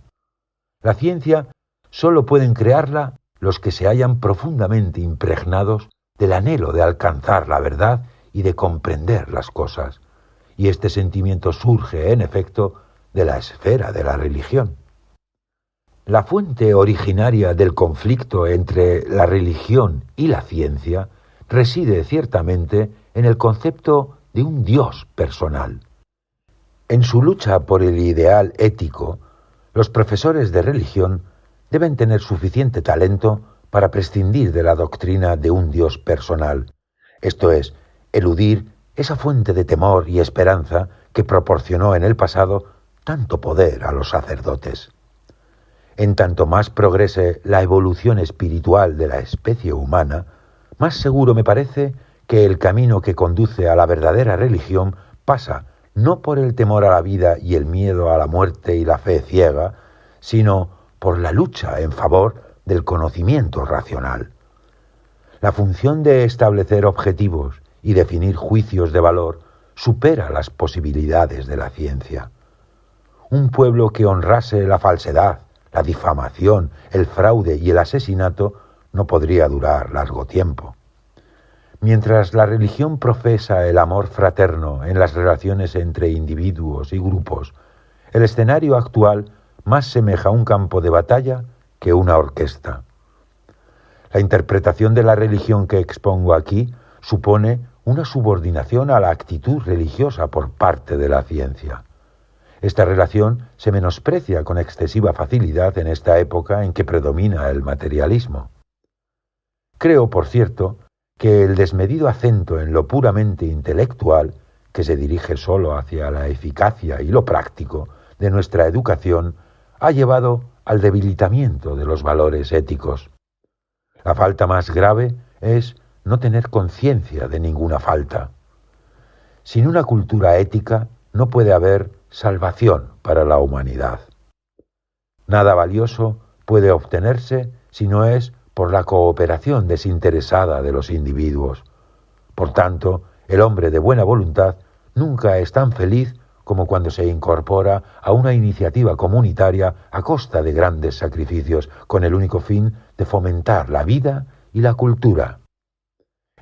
La ciencia solo pueden crearla los que se hayan profundamente impregnados del anhelo de alcanzar la verdad y de comprender las cosas. Y este sentimiento surge, en efecto, de la esfera de la religión. La fuente originaria del conflicto entre la religión y la ciencia reside ciertamente en el concepto de un Dios personal. En su lucha por el ideal ético, los profesores de religión deben tener suficiente talento para prescindir de la doctrina de un Dios personal, esto es, eludir esa fuente de temor y esperanza que proporcionó en el pasado tanto poder a los sacerdotes. En tanto más progrese la evolución espiritual de la especie humana, más seguro me parece que el camino que conduce a la verdadera religión pasa no por el temor a la vida y el miedo a la muerte y la fe ciega, sino por la lucha en favor del conocimiento racional. La función de establecer objetivos y definir juicios de valor supera las posibilidades de la ciencia. Un pueblo que honrase la falsedad, la difamación, el fraude y el asesinato no podría durar largo tiempo. Mientras la religión profesa el amor fraterno en las relaciones entre individuos y grupos, el escenario actual más semeja a un campo de batalla que una orquesta. La interpretación de la religión que expongo aquí supone una subordinación a la actitud religiosa por parte de la ciencia. Esta relación se menosprecia con excesiva facilidad en esta época en que predomina el materialismo. Creo, por cierto, que el desmedido acento en lo puramente intelectual, que se dirige solo hacia la eficacia y lo práctico de nuestra educación, ha llevado al debilitamiento de los valores éticos. La falta más grave es no tener conciencia de ninguna falta. Sin una cultura ética no puede haber salvación para la humanidad. Nada valioso puede obtenerse si no es por la cooperación desinteresada de los individuos. Por tanto, el hombre de buena voluntad nunca es tan feliz como cuando se incorpora a una iniciativa comunitaria a costa de grandes sacrificios, con el único fin de fomentar la vida y la cultura.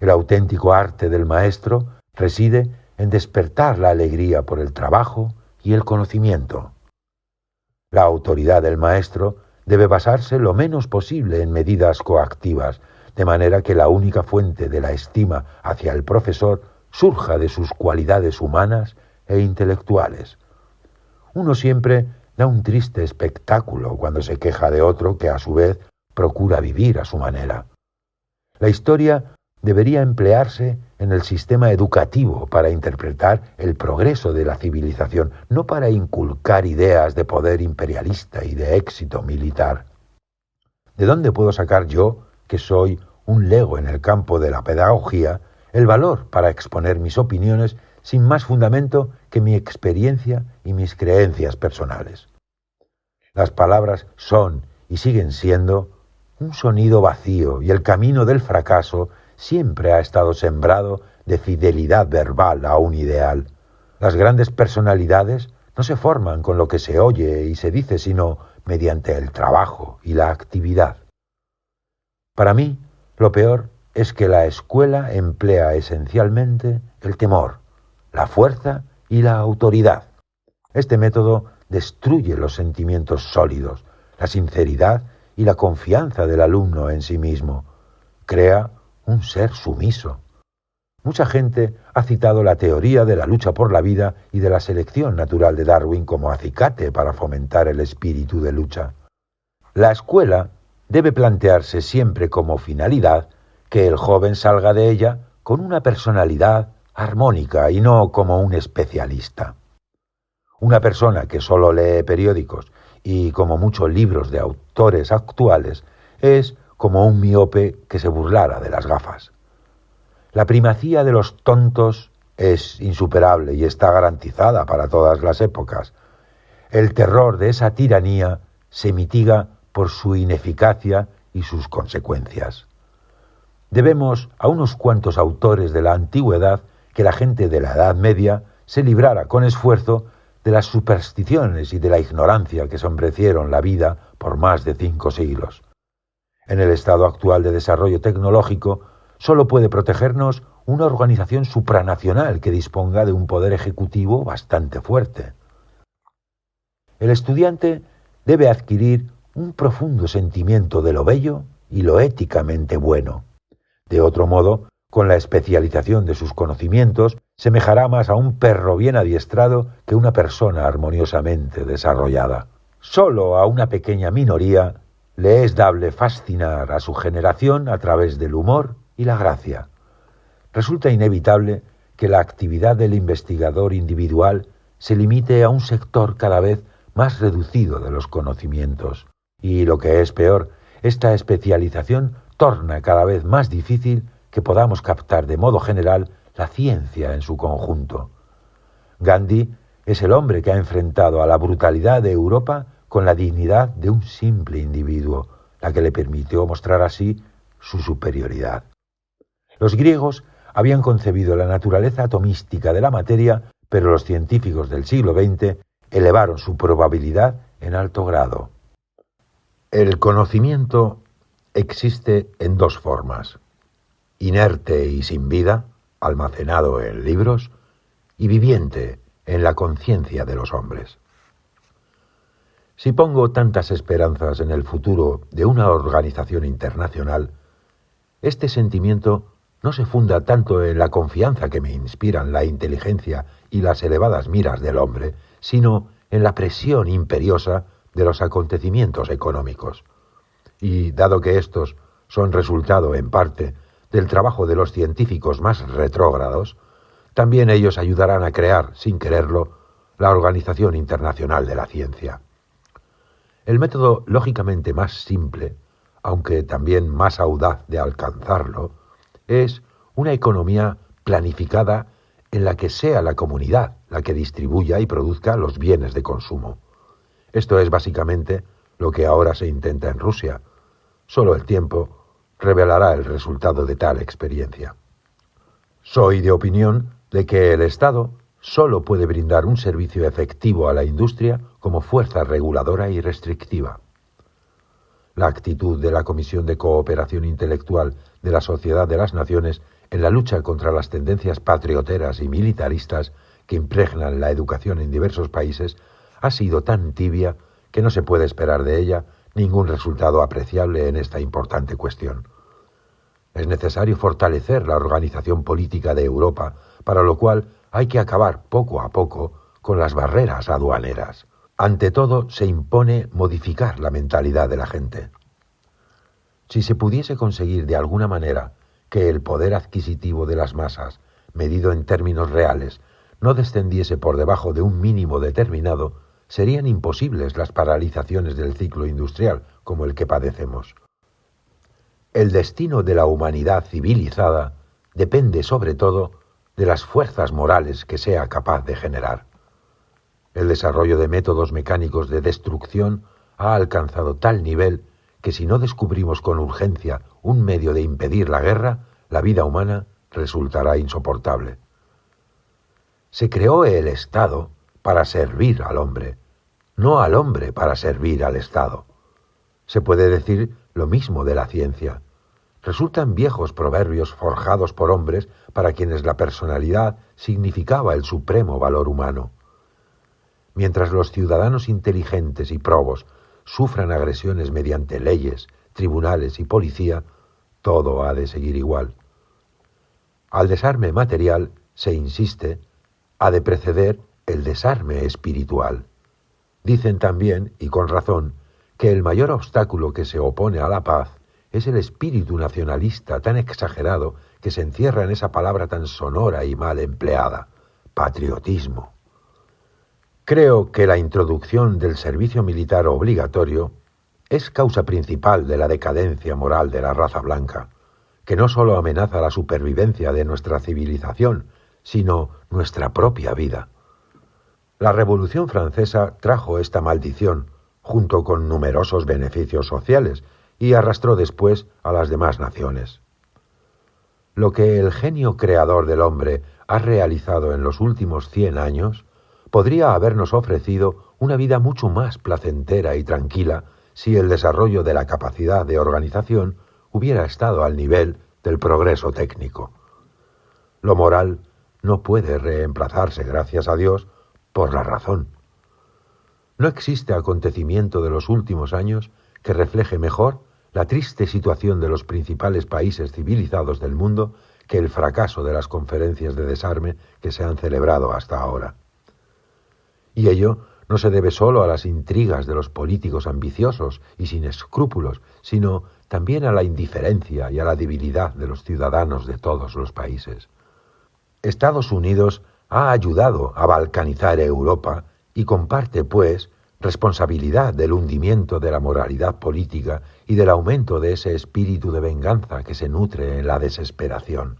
El auténtico arte del maestro reside en despertar la alegría por el trabajo y el conocimiento. La autoridad del maestro debe basarse lo menos posible en medidas coactivas, de manera que la única fuente de la estima hacia el profesor surja de sus cualidades humanas e intelectuales. Uno siempre da un triste espectáculo cuando se queja de otro que a su vez procura vivir a su manera. La historia debería emplearse en el sistema educativo para interpretar el progreso de la civilización, no para inculcar ideas de poder imperialista y de éxito militar. ¿De dónde puedo sacar yo, que soy un lego en el campo de la pedagogía, el valor para exponer mis opiniones sin más fundamento que mi experiencia y mis creencias personales? Las palabras son y siguen siendo un sonido vacío, y el camino del fracaso siempre ha estado sembrado de fidelidad verbal a un ideal. Las grandes personalidades no se forman con lo que se oye y se dice, sino mediante el trabajo y la actividad. Para mí, lo peor es que la escuela emplea esencialmente el temor, la fuerza y la autoridad. Este método destruye los sentimientos sólidos, la sinceridad y la confianza del alumno en sí mismo. Crea un ser sumiso. Mucha gente ha citado la teoría de la lucha por la vida y de la selección natural de Darwin como acicate para fomentar el espíritu de lucha. La escuela debe plantearse siempre como finalidad que el joven salga de ella con una personalidad armónica y no como un especialista. Una persona que solo lee periódicos y como muchos libros de autores actuales es como un miope que se burlara de las gafas. La primacía de los tontos es insuperable y está garantizada para todas las épocas. El terror de esa tiranía se mitiga por su ineficacia y sus consecuencias. Debemos a unos cuantos autores de la antigüedad que la gente de la Edad Media se librara con esfuerzo de las supersticiones y de la ignorancia que sombrecieron la vida por más de 5 siglos. En el estado actual de desarrollo tecnológico, solo puede protegernos una organización supranacional que disponga de un poder ejecutivo bastante fuerte. El estudiante debe adquirir un profundo sentimiento de lo bello y lo éticamente bueno. De otro modo, con la especialización de sus conocimientos, semejará más a un perro bien adiestrado que una persona armoniosamente desarrollada. Solo a una pequeña minoría le es dable fascinar a su generación a través del humor y la gracia. Resulta inevitable que la actividad del investigador individual se limite a un sector cada vez más reducido de los conocimientos. Y lo que es peor, esta especialización torna cada vez más difícil que podamos captar de modo general la ciencia en su conjunto. Gandhi es el hombre que ha enfrentado a la brutalidad de Europa con la dignidad de un simple individuo, la que le permitió mostrar así su superioridad. Los griegos habían concebido la naturaleza atomística de la materia, pero los científicos del siglo XX elevaron su probabilidad en alto grado. El conocimiento existe en dos formas: inerte y sin vida, almacenado en libros, y viviente en la conciencia de los hombres. Si pongo tantas esperanzas en el futuro de una organización internacional, este sentimiento no se funda tanto en la confianza que me inspiran la inteligencia y las elevadas miras del hombre, sino en la presión imperiosa de los acontecimientos económicos. Y dado que estos son resultado, en parte, del trabajo de los científicos más retrógrados, también ellos ayudarán a crear, sin quererlo, la Organización Internacional de la Ciencia. El método lógicamente más simple, aunque también más audaz de alcanzarlo, es una economía planificada en la que sea la comunidad la que distribuya y produzca los bienes de consumo. Esto es básicamente lo que ahora se intenta en Rusia. Solo el tiempo revelará el resultado de tal experiencia. Soy de opinión de que el Estado solo puede brindar un servicio efectivo a la industria como fuerza reguladora y restrictiva. La actitud de la Comisión de Cooperación Intelectual de la Sociedad de las Naciones en la lucha contra las tendencias patrioteras y militaristas que impregnan la educación en diversos países ha sido tan tibia que no se puede esperar de ella ningún resultado apreciable en esta importante cuestión. Es necesario fortalecer la organización política de Europa, para lo cual hay que acabar poco a poco con las barreras aduaneras. Ante todo, se impone modificar la mentalidad de la gente. Si se pudiese conseguir de alguna manera que el poder adquisitivo de las masas, medido en términos reales, no descendiese por debajo de un mínimo determinado, serían imposibles las paralizaciones del ciclo industrial como el que padecemos. El destino de la humanidad civilizada depende sobre todo de las fuerzas morales que sea capaz de generar. El desarrollo de métodos mecánicos de destrucción ha alcanzado tal nivel que si no descubrimos con urgencia un medio de impedir la guerra, la vida humana resultará insoportable. Se creó el Estado para servir al hombre, no al hombre para servir al Estado. Se puede decir lo mismo de la ciencia. Resultan viejos proverbios forjados por hombres para quienes la personalidad significaba el supremo valor humano. Mientras los ciudadanos inteligentes y probos sufran agresiones mediante leyes, tribunales y policía, todo ha de seguir igual. Al desarme material, se insiste, ha de preceder el desarme espiritual. Dicen también, y con razón, que el mayor obstáculo que se opone a la paz es el espíritu nacionalista tan exagerado que se encierra en esa palabra tan sonora y mal empleada, patriotismo. Creo que la introducción del servicio militar obligatorio es causa principal de la decadencia moral de la raza blanca, que no solo amenaza la supervivencia de nuestra civilización, sino nuestra propia vida. La Revolución Francesa trajo esta maldición, junto con numerosos beneficios sociales, y arrastró después a las demás naciones. Lo que el genio creador del hombre ha realizado en los últimos 100 años podría habernos ofrecido una vida mucho más placentera y tranquila si el desarrollo de la capacidad de organización hubiera estado al nivel del progreso técnico. Lo moral no puede reemplazarse, gracias a Dios, por la razón. No existe acontecimiento de los últimos años que refleje mejor la triste situación de los principales países civilizados del mundo que el fracaso de las conferencias de desarme que se han celebrado hasta ahora. Y ello no se debe solo a las intrigas de los políticos ambiciosos y sin escrúpulos, sino también a la indiferencia y a la debilidad de los ciudadanos de todos los países. Estados Unidos ha ayudado a balcanizar Europa y comparte, pues, responsabilidad del hundimiento de la moralidad política y del aumento de ese espíritu de venganza que se nutre en la desesperación.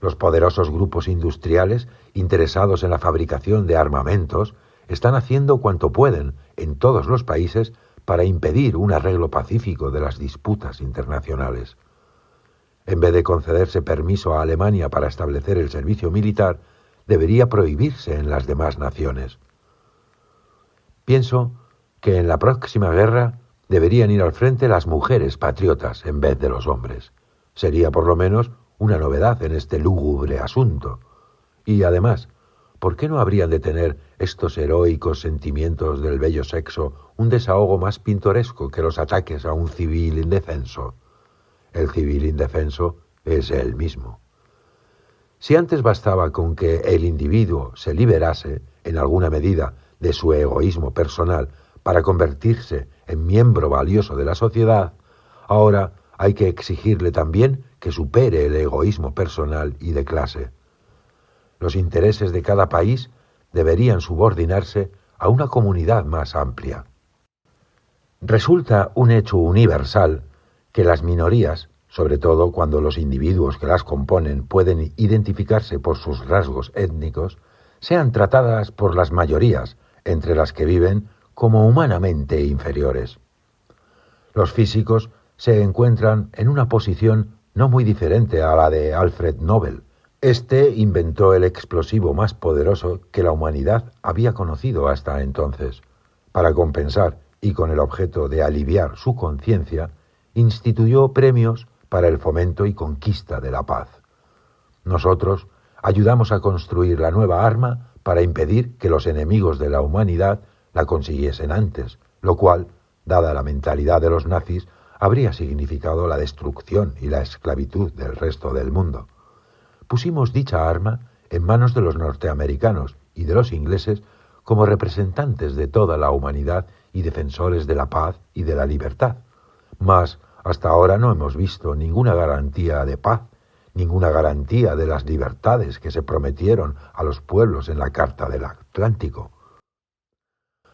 Los poderosos grupos industriales interesados en la fabricación de armamentos están haciendo cuanto pueden en todos los países para impedir un arreglo pacífico de las disputas internacionales. En vez de concederse permiso a Alemania para establecer el servicio militar, debería prohibirse en las demás naciones. Pienso que en la próxima guerra deberían ir al frente las mujeres patriotas en vez de los hombres. Sería por lo menos una novedad en este lúgubre asunto. Y además, ¿por qué no habrían de tener estos heroicos sentimientos del bello sexo un desahogo más pintoresco que los ataques a un civil indefenso? El civil indefenso es él mismo. Si antes bastaba con que el individuo se liberase, en alguna medida, de su egoísmo personal para convertirse en miembro valioso de la sociedad, ahora hay que exigirle también que supere el egoísmo personal y de clase. Los intereses de cada país deberían subordinarse a una comunidad más amplia. Resulta un hecho universal que las minorías, sobre todo cuando los individuos que las componen pueden identificarse por sus rasgos étnicos, sean tratadas por las mayorías, entre las que viven, como humanamente inferiores. Los físicos se encuentran en una posición no muy diferente a la de Alfred Nobel. Este inventó el explosivo más poderoso que la humanidad había conocido hasta entonces. Para compensar y con el objeto de aliviar su conciencia, instituyó premios para el fomento y conquista de la paz. Nosotros ayudamos a construir la nueva arma para impedir que los enemigos de la humanidad la consiguiesen antes, lo cual, dada la mentalidad de los nazis, habría significado la destrucción y la esclavitud del resto del mundo. Pusimos dicha arma en manos de los norteamericanos y de los ingleses como representantes de toda la humanidad y defensores de la paz y de la libertad. Mas hasta ahora no hemos visto ninguna garantía de paz, ninguna garantía de las libertades que se prometieron a los pueblos en la Carta del Atlántico.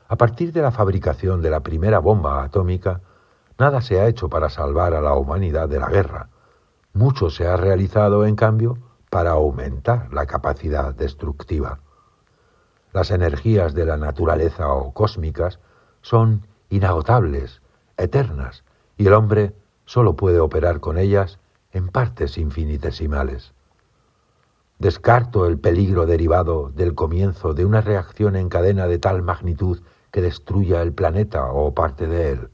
A partir de la fabricación de la primera bomba atómica, nada se ha hecho para salvar a la humanidad de la guerra. Mucho se ha realizado, en cambio, para aumentar la capacidad destructiva. Las energías de la naturaleza o cósmicas son inagotables, eternas, y el hombre solo puede operar con ellas en partes infinitesimales. Descarto el peligro derivado del comienzo de una reacción en cadena de tal magnitud que destruya el planeta o parte de él.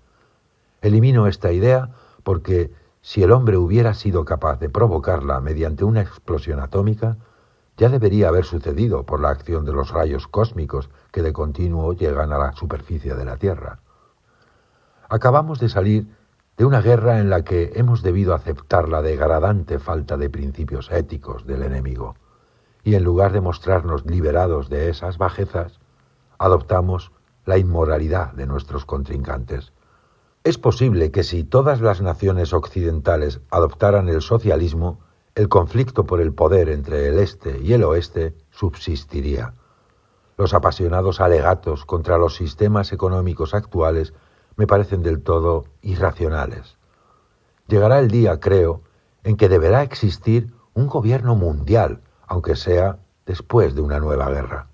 Elimino esta idea porque si el hombre hubiera sido capaz de provocarla mediante una explosión atómica, ya debería haber sucedido por la acción de los rayos cósmicos que de continuo llegan a la superficie de la Tierra. Acabamos de salir de una guerra en la que hemos debido aceptar la degradante falta de principios éticos del enemigo, y en lugar de mostrarnos liberados de esas bajezas, adoptamos la inmoralidad de nuestros contrincantes. Es posible que si todas las naciones occidentales adoptaran el socialismo, el conflicto por el poder entre el este y el oeste subsistiría. Los apasionados alegatos contra los sistemas económicos actuales me parecen del todo irracionales. Llegará el día, creo, en que deberá existir un gobierno mundial, aunque sea después de una nueva guerra.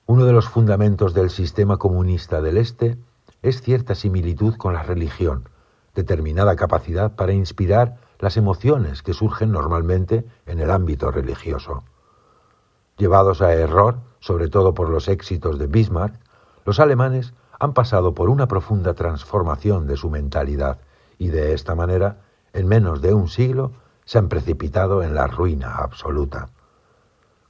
Uno de los fundamentos del sistema comunista del Este es cierta similitud con la religión, determinada capacidad para inspirar las emociones que surgen normalmente en el ámbito religioso. Llevados a error, sobre todo por los éxitos de Bismarck, los alemanes han pasado por una profunda transformación de su mentalidad y de esta manera, en menos de un siglo, se han precipitado en la ruina absoluta.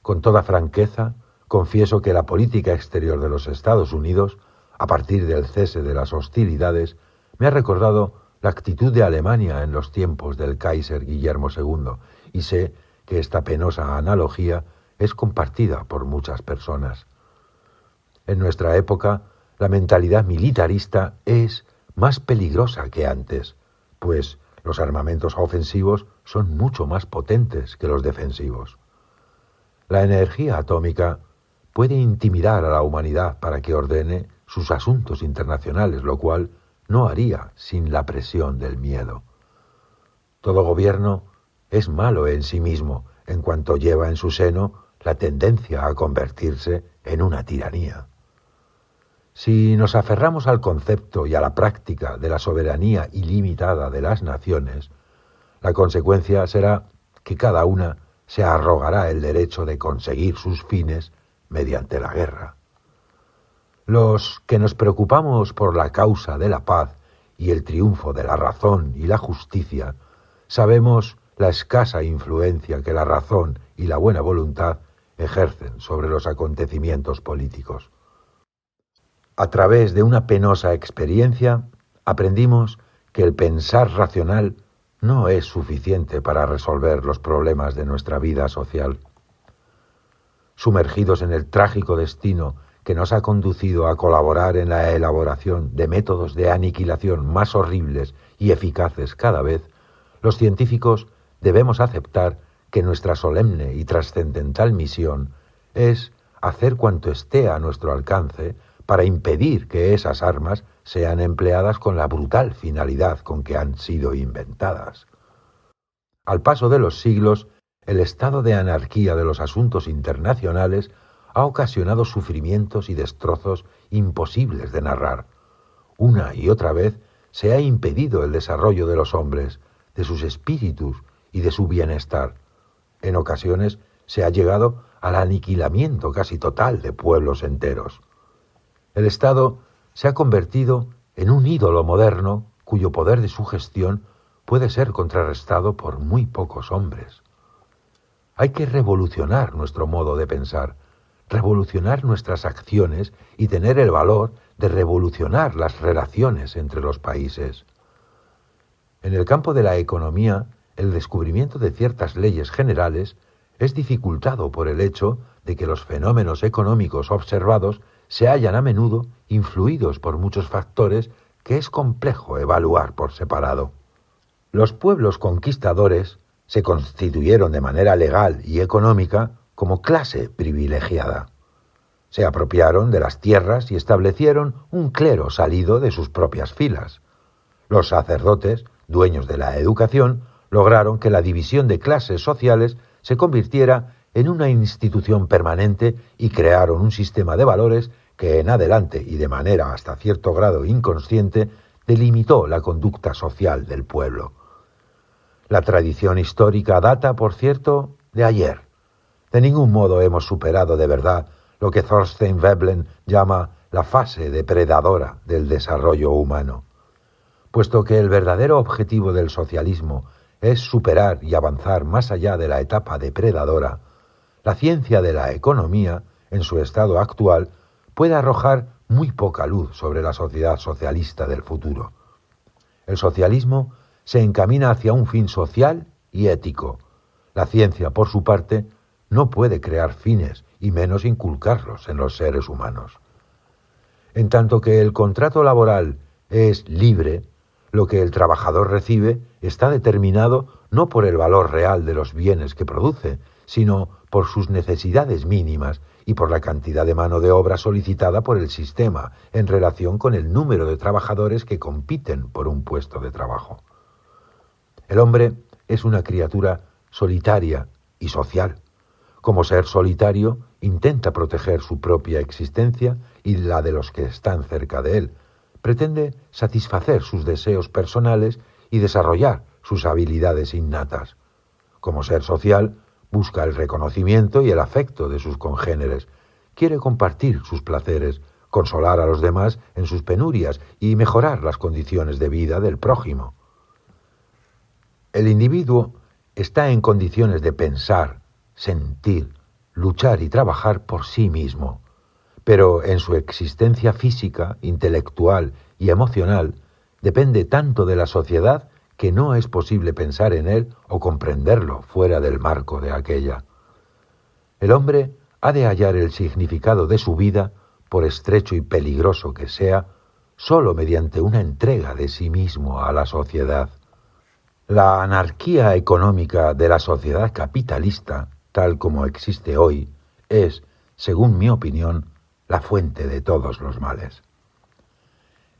Con toda franqueza, confieso que la política exterior de los Estados Unidos, a partir del cese de las hostilidades, me ha recordado la actitud de Alemania en los tiempos del Kaiser Guillermo II, y sé que esta penosa analogía es compartida por muchas personas. En nuestra época, la mentalidad militarista es más peligrosa que antes, pues los armamentos ofensivos son mucho más potentes que los defensivos. La energía atómica puede intimidar a la humanidad para que ordene sus asuntos internacionales, lo cual no haría sin la presión del miedo. Todo gobierno es malo en sí mismo, en cuanto lleva en su seno la tendencia a convertirse en una tiranía. Si nos aferramos al concepto y a la práctica de la soberanía ilimitada de las naciones, la consecuencia será que cada una se arrogará el derecho de conseguir sus fines mediante la guerra. Los que nos preocupamos por la causa de la paz y el triunfo de la razón y la justicia, sabemos la escasa influencia que la razón y la buena voluntad ejercen sobre los acontecimientos políticos. A través de una penosa experiencia, aprendimos que el pensar racional no es suficiente para resolver los problemas de nuestra vida social. Sumergidos en el trágico destino que nos ha conducido a colaborar en la elaboración de métodos de aniquilación más horribles y eficaces cada vez, los científicos debemos aceptar que nuestra solemne y trascendental misión es hacer cuanto esté a nuestro alcance para impedir que esas armas sean empleadas con la brutal finalidad con que han sido inventadas. Al paso de los siglos, el estado de anarquía de los asuntos internacionales ha ocasionado sufrimientos y destrozos imposibles de narrar. Una y otra vez se ha impedido el desarrollo de los hombres, de sus espíritus y de su bienestar. En ocasiones se ha llegado al aniquilamiento casi total de pueblos enteros. El Estado se ha convertido en un ídolo moderno cuyo poder de sugestión puede ser contrarrestado por muy pocos hombres. Hay que revolucionar nuestro modo de pensar, revolucionar nuestras acciones y tener el valor de revolucionar las relaciones entre los países. En el campo de la economía, el descubrimiento de ciertas leyes generales es dificultado por el hecho de que los fenómenos económicos observados se hallan a menudo influidos por muchos factores que es complejo evaluar por separado. Los pueblos conquistadores se constituyeron de manera legal y económica como clase privilegiada. Se apropiaron de las tierras y establecieron un clero salido de sus propias filas. Los sacerdotes, dueños de la educación, lograron que la división de clases sociales se convirtiera en una institución permanente y crearon un sistema de valores que en adelante y de manera hasta cierto grado inconsciente delimitó la conducta social del pueblo. La tradición histórica data, por cierto, de ayer. De ningún modo hemos superado de verdad lo que Thorstein Veblen llama la fase depredadora del desarrollo humano. Puesto que el verdadero objetivo del socialismo es superar y avanzar más allá de la etapa depredadora, la ciencia de la economía, en su estado actual, puede arrojar muy poca luz sobre la sociedad socialista del futuro. El socialismo se encamina hacia un fin social y ético. La ciencia, por su parte, no puede crear fines y menos inculcarlos en los seres humanos. En tanto que el contrato laboral es libre, lo que el trabajador recibe está determinado no por el valor real de los bienes que produce, sino por sus necesidades mínimas y por la cantidad de mano de obra solicitada por el sistema en relación con el número de trabajadores que compiten por un puesto de trabajo. El hombre es una criatura solitaria y social. Como ser solitario, intenta proteger su propia existencia y la de los que están cerca de él. Pretende satisfacer sus deseos personales y desarrollar sus habilidades innatas. Como ser social, busca el reconocimiento y el afecto de sus congéneres. Quiere compartir sus placeres, consolar a los demás en sus penurias y mejorar las condiciones de vida del prójimo. El individuo está en condiciones de pensar, sentir, luchar y trabajar por sí mismo, pero en su existencia física, intelectual y emocional depende tanto de la sociedad que no es posible pensar en él o comprenderlo fuera del marco de aquella. El hombre ha de hallar el significado de su vida, por estrecho y peligroso que sea, sólo mediante una entrega de sí mismo a la sociedad. La anarquía económica de la sociedad capitalista, tal como existe hoy, es, según mi opinión, la fuente de todos los males.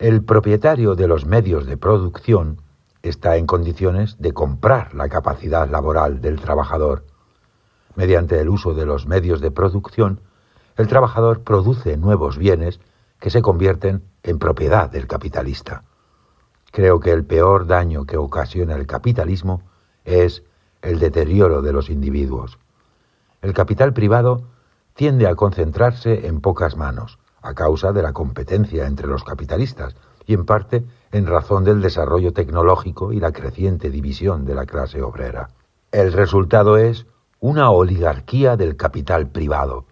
El propietario de los medios de producción está en condiciones de comprar la capacidad laboral del trabajador. Mediante el uso de los medios de producción, el trabajador produce nuevos bienes que se convierten en propiedad del capitalista. Creo que el peor daño que ocasiona el capitalismo es el deterioro de los individuos. El capital privado tiende a concentrarse en pocas manos, a causa de la competencia entre los capitalistas y en parte en razón del desarrollo tecnológico y la creciente división de la clase obrera. El resultado es una oligarquía del capital privado,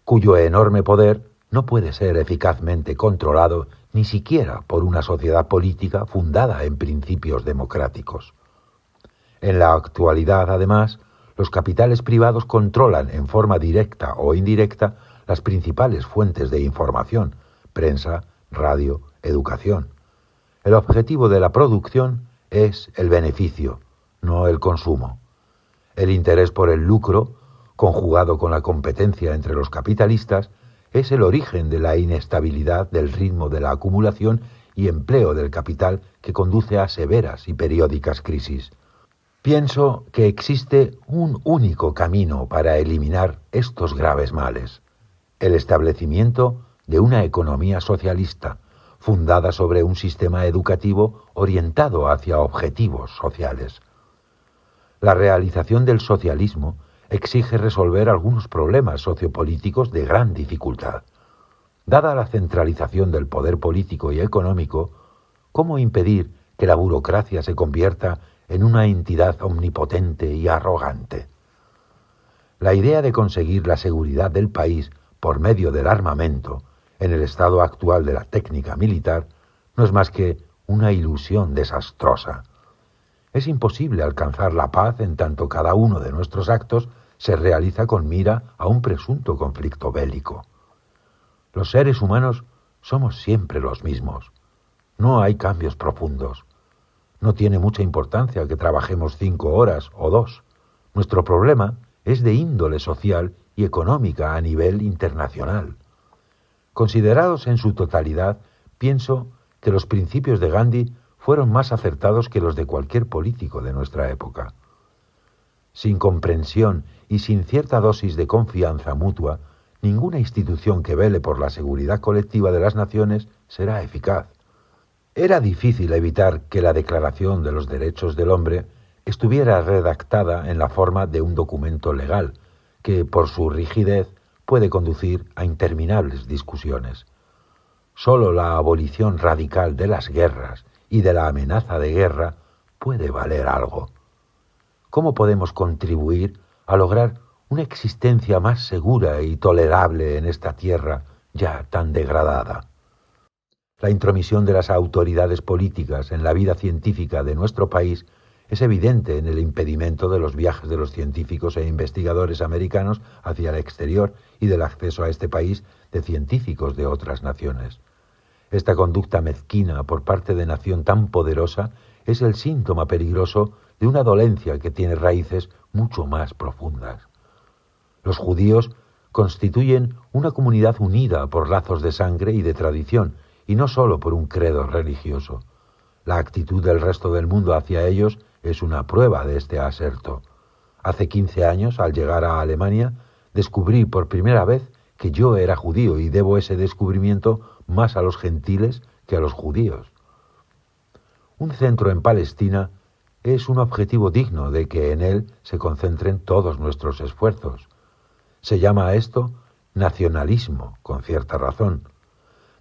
cuyo enorme poder no puede ser eficazmente controlado ni siquiera por una sociedad política fundada en principios democráticos. En la actualidad, además, los capitales privados controlan en forma directa o indirecta las principales fuentes de información, prensa, radio, educación. El objetivo de la producción es el beneficio, no el consumo. El interés por el lucro, conjugado con la competencia entre los capitalistas, es el origen de la inestabilidad del ritmo de la acumulación y empleo del capital que conduce a severas y periódicas crisis. Pienso que existe un único camino para eliminar estos graves males: el establecimiento de una economía socialista, fundada sobre un sistema educativo orientado hacia objetivos sociales. La realización del socialismo exige resolver algunos problemas sociopolíticos de gran dificultad. Dada la centralización del poder político y económico, ¿cómo impedir que la burocracia se convierta en una entidad omnipotente y arrogante? La idea de conseguir la seguridad del país por medio del armamento, en el estado actual de la técnica militar, no es más que una ilusión desastrosa. Es imposible alcanzar la paz en tanto cada uno de nuestros actos se realiza con mira a un presunto conflicto bélico. Los seres humanos somos siempre los mismos. No hay cambios profundos. No tiene mucha importancia que trabajemos 5 horas o 2. Nuestro problema es de índole social y económica a nivel internacional. Considerados en su totalidad, pienso que los principios de Gandhi fueron más acertados que los de cualquier político de nuestra época. Sin comprensión y sin cierta dosis de confianza mutua, ninguna institución que vele por la seguridad colectiva de las naciones será eficaz. Era difícil evitar que la Declaración de los Derechos del Hombre estuviera redactada en la forma de un documento legal, que por su rigidez puede conducir a interminables discusiones. Solo la abolición radical de las guerras y de la amenaza de guerra puede valer algo. ¿Cómo podemos contribuir a lograr una existencia más segura y tolerable en esta tierra ya tan degradada? La intromisión de las autoridades políticas en la vida científica de nuestro país es evidente en el impedimento de los viajes de los científicos e investigadores americanos hacia el exterior y del acceso a este país de científicos de otras naciones. Esta conducta mezquina por parte de nación tan poderosa es el síntoma peligroso de una dolencia que tiene raíces mucho más profundas. Los judíos constituyen una comunidad unida por lazos de sangre y de tradición, y no solo por un credo religioso. La actitud del resto del mundo hacia ellos es una prueba de este aserto. Hace 15 años, al llegar a Alemania, descubrí por primera vez que yo era judío y debo ese descubrimiento más a los gentiles que a los judíos. Un centro en Palestina es un objetivo digno de que en él se concentren todos nuestros esfuerzos. Se llama a esto nacionalismo, con cierta razón.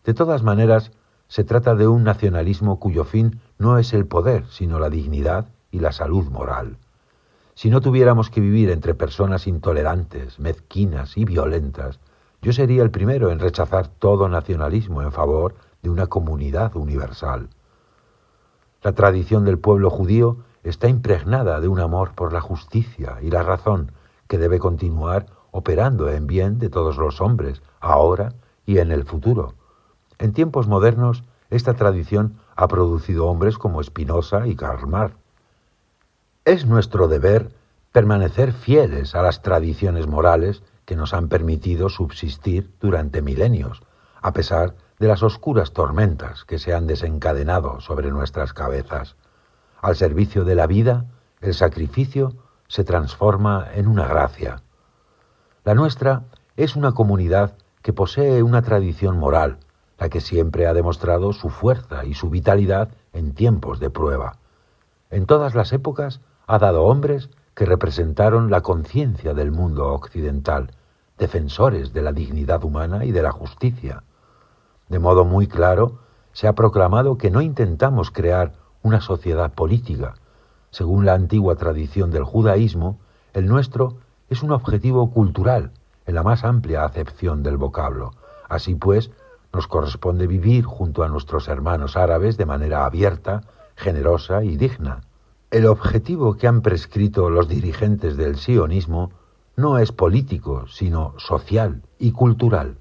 De todas maneras, se trata de un nacionalismo cuyo fin no es el poder, sino la dignidad y la salud moral. Si no tuviéramos que vivir entre personas intolerantes, mezquinas y violentas, yo sería el primero en rechazar todo nacionalismo en favor de una comunidad universal. La tradición del pueblo judío está impregnada de un amor por la justicia y la razón que debe continuar operando en bien de todos los hombres, ahora y en el futuro. En tiempos modernos, esta tradición ha producido hombres como Spinoza y Karl Marx. Es nuestro deber permanecer fieles a las tradiciones morales que nos han permitido subsistir durante milenios, a pesar de las oscuras tormentas que se han desencadenado sobre nuestras cabezas. Al servicio de la vida, el sacrificio se transforma en una gracia. La nuestra es una comunidad que posee una tradición moral, la que siempre ha demostrado su fuerza y su vitalidad en tiempos de prueba. En todas las épocas ha dado hombres que representaron la conciencia del mundo occidental, defensores de la dignidad humana y de la justicia. De modo muy claro, se ha proclamado que no intentamos crear una sociedad política. Según la antigua tradición del judaísmo, el nuestro es un objetivo cultural, en la más amplia acepción del vocablo. Así pues, nos corresponde vivir junto a nuestros hermanos árabes de manera abierta, generosa y digna. El objetivo que han prescrito los dirigentes del sionismo no es político, sino social y cultural.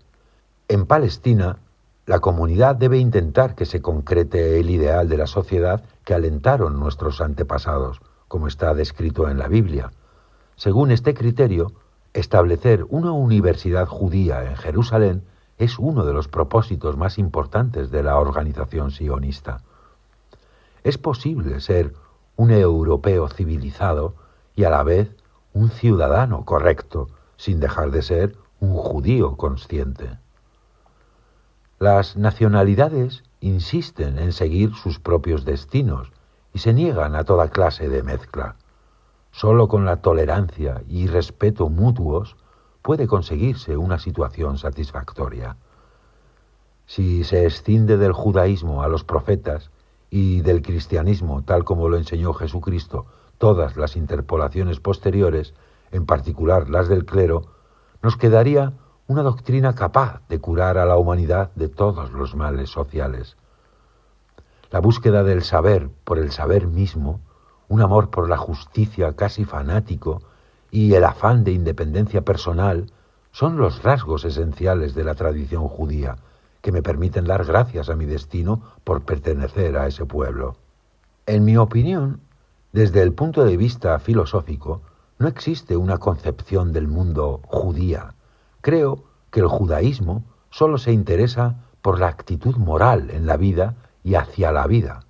En Palestina, la comunidad debe intentar que se concrete el ideal de la sociedad que alentaron nuestros antepasados, como está descrito en la Biblia. Según este criterio, establecer una universidad judía en Jerusalén es uno de los propósitos más importantes de la organización sionista. Es posible ser un europeo civilizado y a la vez un ciudadano correcto, sin dejar de ser un judío consciente. Las nacionalidades insisten en seguir sus propios destinos y se niegan a toda clase de mezcla. Solo con la tolerancia y respeto mutuos puede conseguirse una situación satisfactoria. Si se escinde del judaísmo a los profetas y del cristianismo, tal como lo enseñó Jesucristo, todas las interpolaciones posteriores, en particular las del clero, nos quedaría una doctrina capaz de curar a la humanidad de todos los males sociales. La búsqueda del saber por el saber mismo, un amor por la justicia casi fanático y el afán de independencia personal son los rasgos esenciales de la tradición judía que me permiten dar gracias a mi destino por pertenecer a ese pueblo. En mi opinión, desde el punto de vista filosófico, no existe una concepción del mundo judía. Creo que el judaísmo solo se interesa por la actitud moral en la vida y hacia la vida.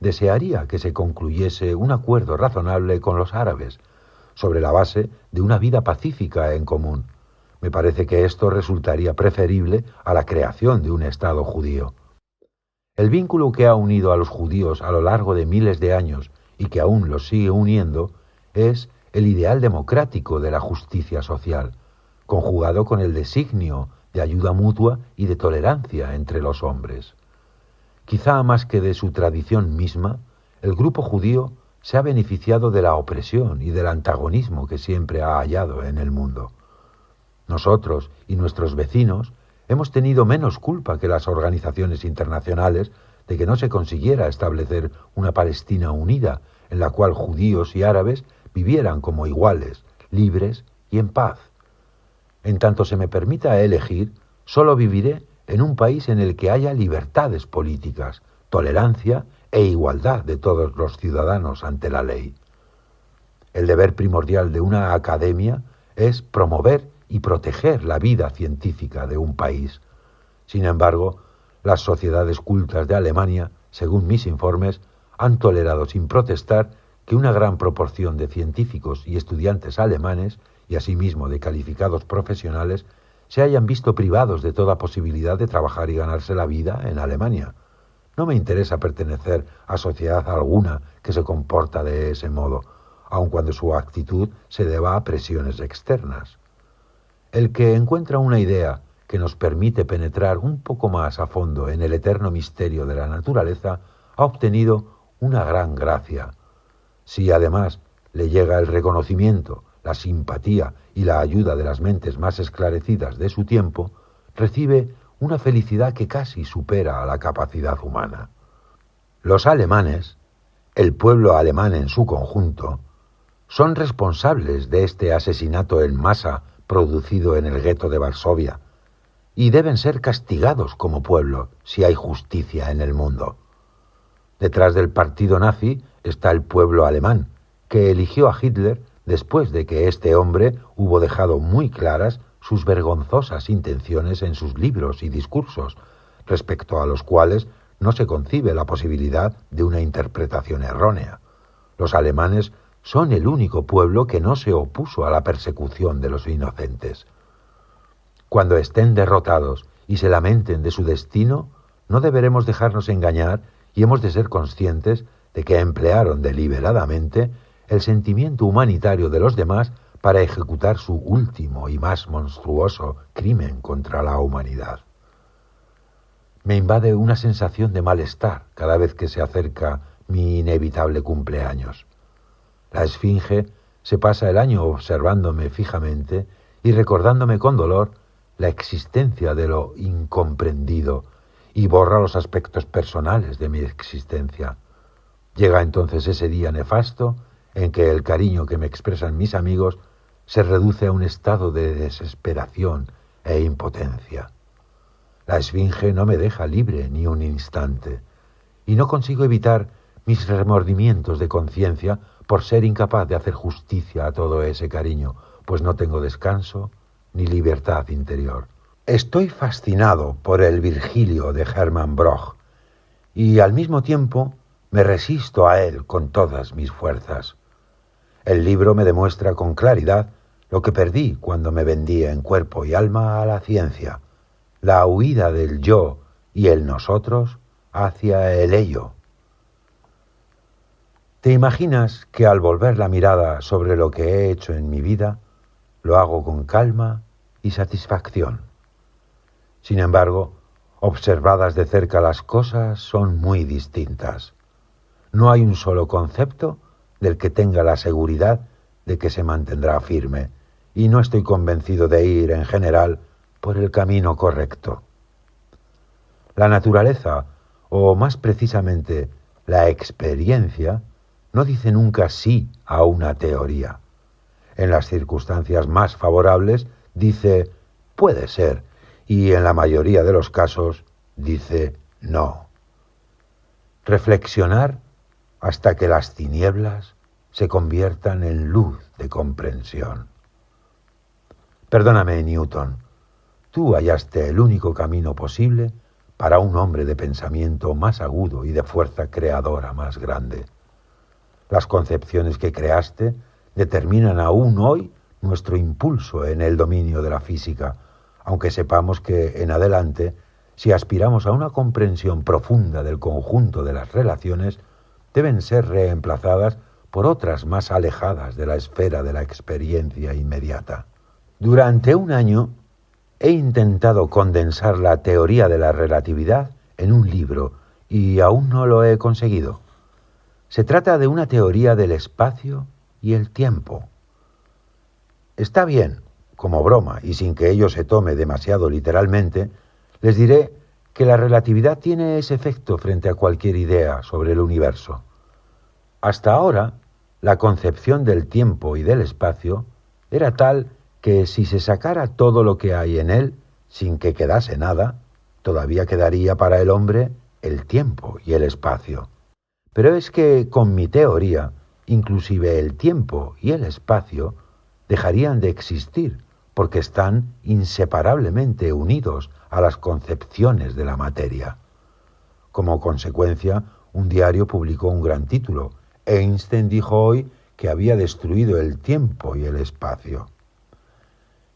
Desearía que se concluyese un acuerdo razonable con los árabes, sobre la base de una vida pacífica en común. Me parece que esto resultaría preferible a la creación de un Estado judío. El vínculo que ha unido a los judíos a lo largo de miles de años y que aún los sigue uniendo es el ideal democrático de la justicia social, conjugado con el designio de ayuda mutua y de tolerancia entre los hombres. Quizá más que de su tradición misma, el grupo judío se ha beneficiado de la opresión y del antagonismo que siempre ha hallado en el mundo. Nosotros y nuestros vecinos hemos tenido menos culpa que las organizaciones internacionales de que no se consiguiera establecer una Palestina unida, en la cual judíos y árabes vivieran como iguales, libres y en paz. En tanto se me permita elegir, solo viviré en un país en el que haya libertades políticas, tolerancia e igualdad de todos los ciudadanos ante la ley. El deber primordial de una academia es promover y proteger la vida científica de un país. Sin embargo, las sociedades cultas de Alemania, según mis informes, han tolerado sin protestar que una gran proporción de científicos y estudiantes alemanes, y asimismo de calificados profesionales, se hayan visto privados de toda posibilidad de trabajar y ganarse la vida en Alemania. No me interesa pertenecer a sociedad alguna que se comporta de ese modo, aun cuando su actitud se deba a presiones externas. El que encuentra una idea que nos permite penetrar un poco más a fondo en el eterno misterio de la naturaleza ha obtenido una gran gracia. Si además le llega el reconocimiento, la simpatía y la ayuda de las mentes más esclarecidas de su tiempo, recibe una felicidad que casi supera a la capacidad humana. Los alemanes, el pueblo alemán en su conjunto, son responsables de este asesinato en masa producido en el gueto de Varsovia, y deben ser castigados como pueblo si hay justicia en el mundo. Detrás del partido nazi está el pueblo alemán, que eligió a Hitler después de que este hombre hubo dejado muy claras sus vergonzosas intenciones en sus libros y discursos, respecto a los cuales no se concibe la posibilidad de una interpretación errónea. Los alemanes son el único pueblo que no se opuso a la persecución de los inocentes. Cuando estén derrotados y se lamenten de su destino, no deberemos dejarnos engañar y hemos de ser conscientes de que emplearon deliberadamente el sentimiento humanitario de los demás para ejecutar su último y más monstruoso crimen contra la humanidad. Me invade una sensación de malestar cada vez que se acerca mi inevitable cumpleaños. La esfinge se pasa el año observándome fijamente y recordándome con dolor la existencia de lo incomprendido y borra los aspectos personales de mi existencia. Llega entonces ese día nefasto en que el cariño que me expresan mis amigos se reduce a un estado de desesperación e impotencia. La esfinge no me deja libre ni un instante, y no consigo evitar mis remordimientos de conciencia por ser incapaz de hacer justicia a todo ese cariño, pues no tengo descanso ni libertad interior. Estoy fascinado por el Virgilio de Hermann Broch, y al mismo tiempo me resisto a él con todas mis fuerzas. El libro me demuestra con claridad lo que perdí cuando me vendí en cuerpo y alma a la ciencia, la huida del yo y el nosotros hacia el ello. ¿Te imaginas que al volver la mirada sobre lo que he hecho en mi vida, lo hago con calma y satisfacción? Sin embargo, observadas de cerca las cosas son muy distintas. No hay un solo concepto del que tenga la seguridad de que se mantendrá firme, y no estoy convencido de ir, en general, por el camino correcto. La naturaleza, o más precisamente la experiencia, no dice nunca sí a una teoría. En las circunstancias más favorables dice puede ser, y en la mayoría de los casos dice no. Reflexionar hasta que las tinieblas se conviertan en luz de comprensión. Perdóname, Newton, tú hallaste el único camino posible para un hombre de pensamiento más agudo y de fuerza creadora más grande. Las concepciones que creaste determinan aún hoy nuestro impulso en el dominio de la física, aunque sepamos que en adelante, si aspiramos a una comprensión profunda del conjunto de las relaciones, deben ser reemplazadas por otras más alejadas de la esfera de la experiencia inmediata. Durante un año he intentado condensar la teoría de la relatividad en un libro y aún no lo he conseguido. Se trata de una teoría del espacio y el tiempo. Está bien, como broma y sin que ello se tome demasiado literalmente, les diré que la relatividad tiene ese efecto frente a cualquier idea sobre el universo. Hasta ahora, la concepción del tiempo y del espacio era tal que si se sacara todo lo que hay en él, sin que quedase nada, todavía quedaría para el hombre el tiempo y el espacio. Pero es que con mi teoría, inclusive el tiempo y el espacio dejarían de existir porque están inseparablemente unidos a las concepciones de la materia. Como consecuencia, un diario publicó un gran título: Einstein dijo hoy que había destruido el tiempo y el espacio.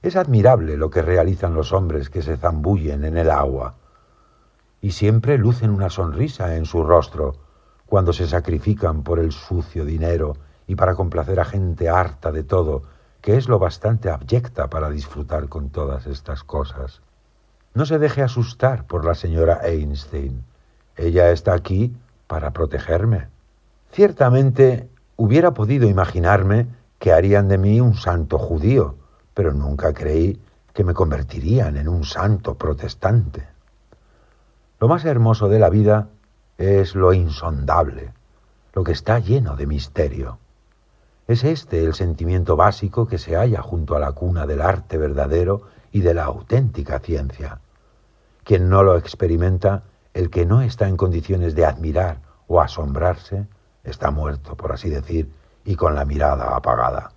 Es admirable lo que realizan los hombres que se zambullen en el agua, y siempre lucen una sonrisa en su rostro cuando se sacrifican por el sucio dinero y para complacer a gente harta de todo, que es lo bastante abyecta para disfrutar con todas estas cosas. No se deje asustar por la señora Einstein. Ella está aquí para protegerme. Ciertamente hubiera podido imaginarme que harían de mí un santo judío, pero nunca creí que me convertirían en un santo protestante. Lo más hermoso de la vida es lo insondable, lo que está lleno de misterio. Es este el sentimiento básico que se halla junto a la cuna del arte verdadero y de la auténtica ciencia. Quien no lo experimenta, el que no está en condiciones de admirar o asombrarse, está muerto, por así decir, y con la mirada apagada.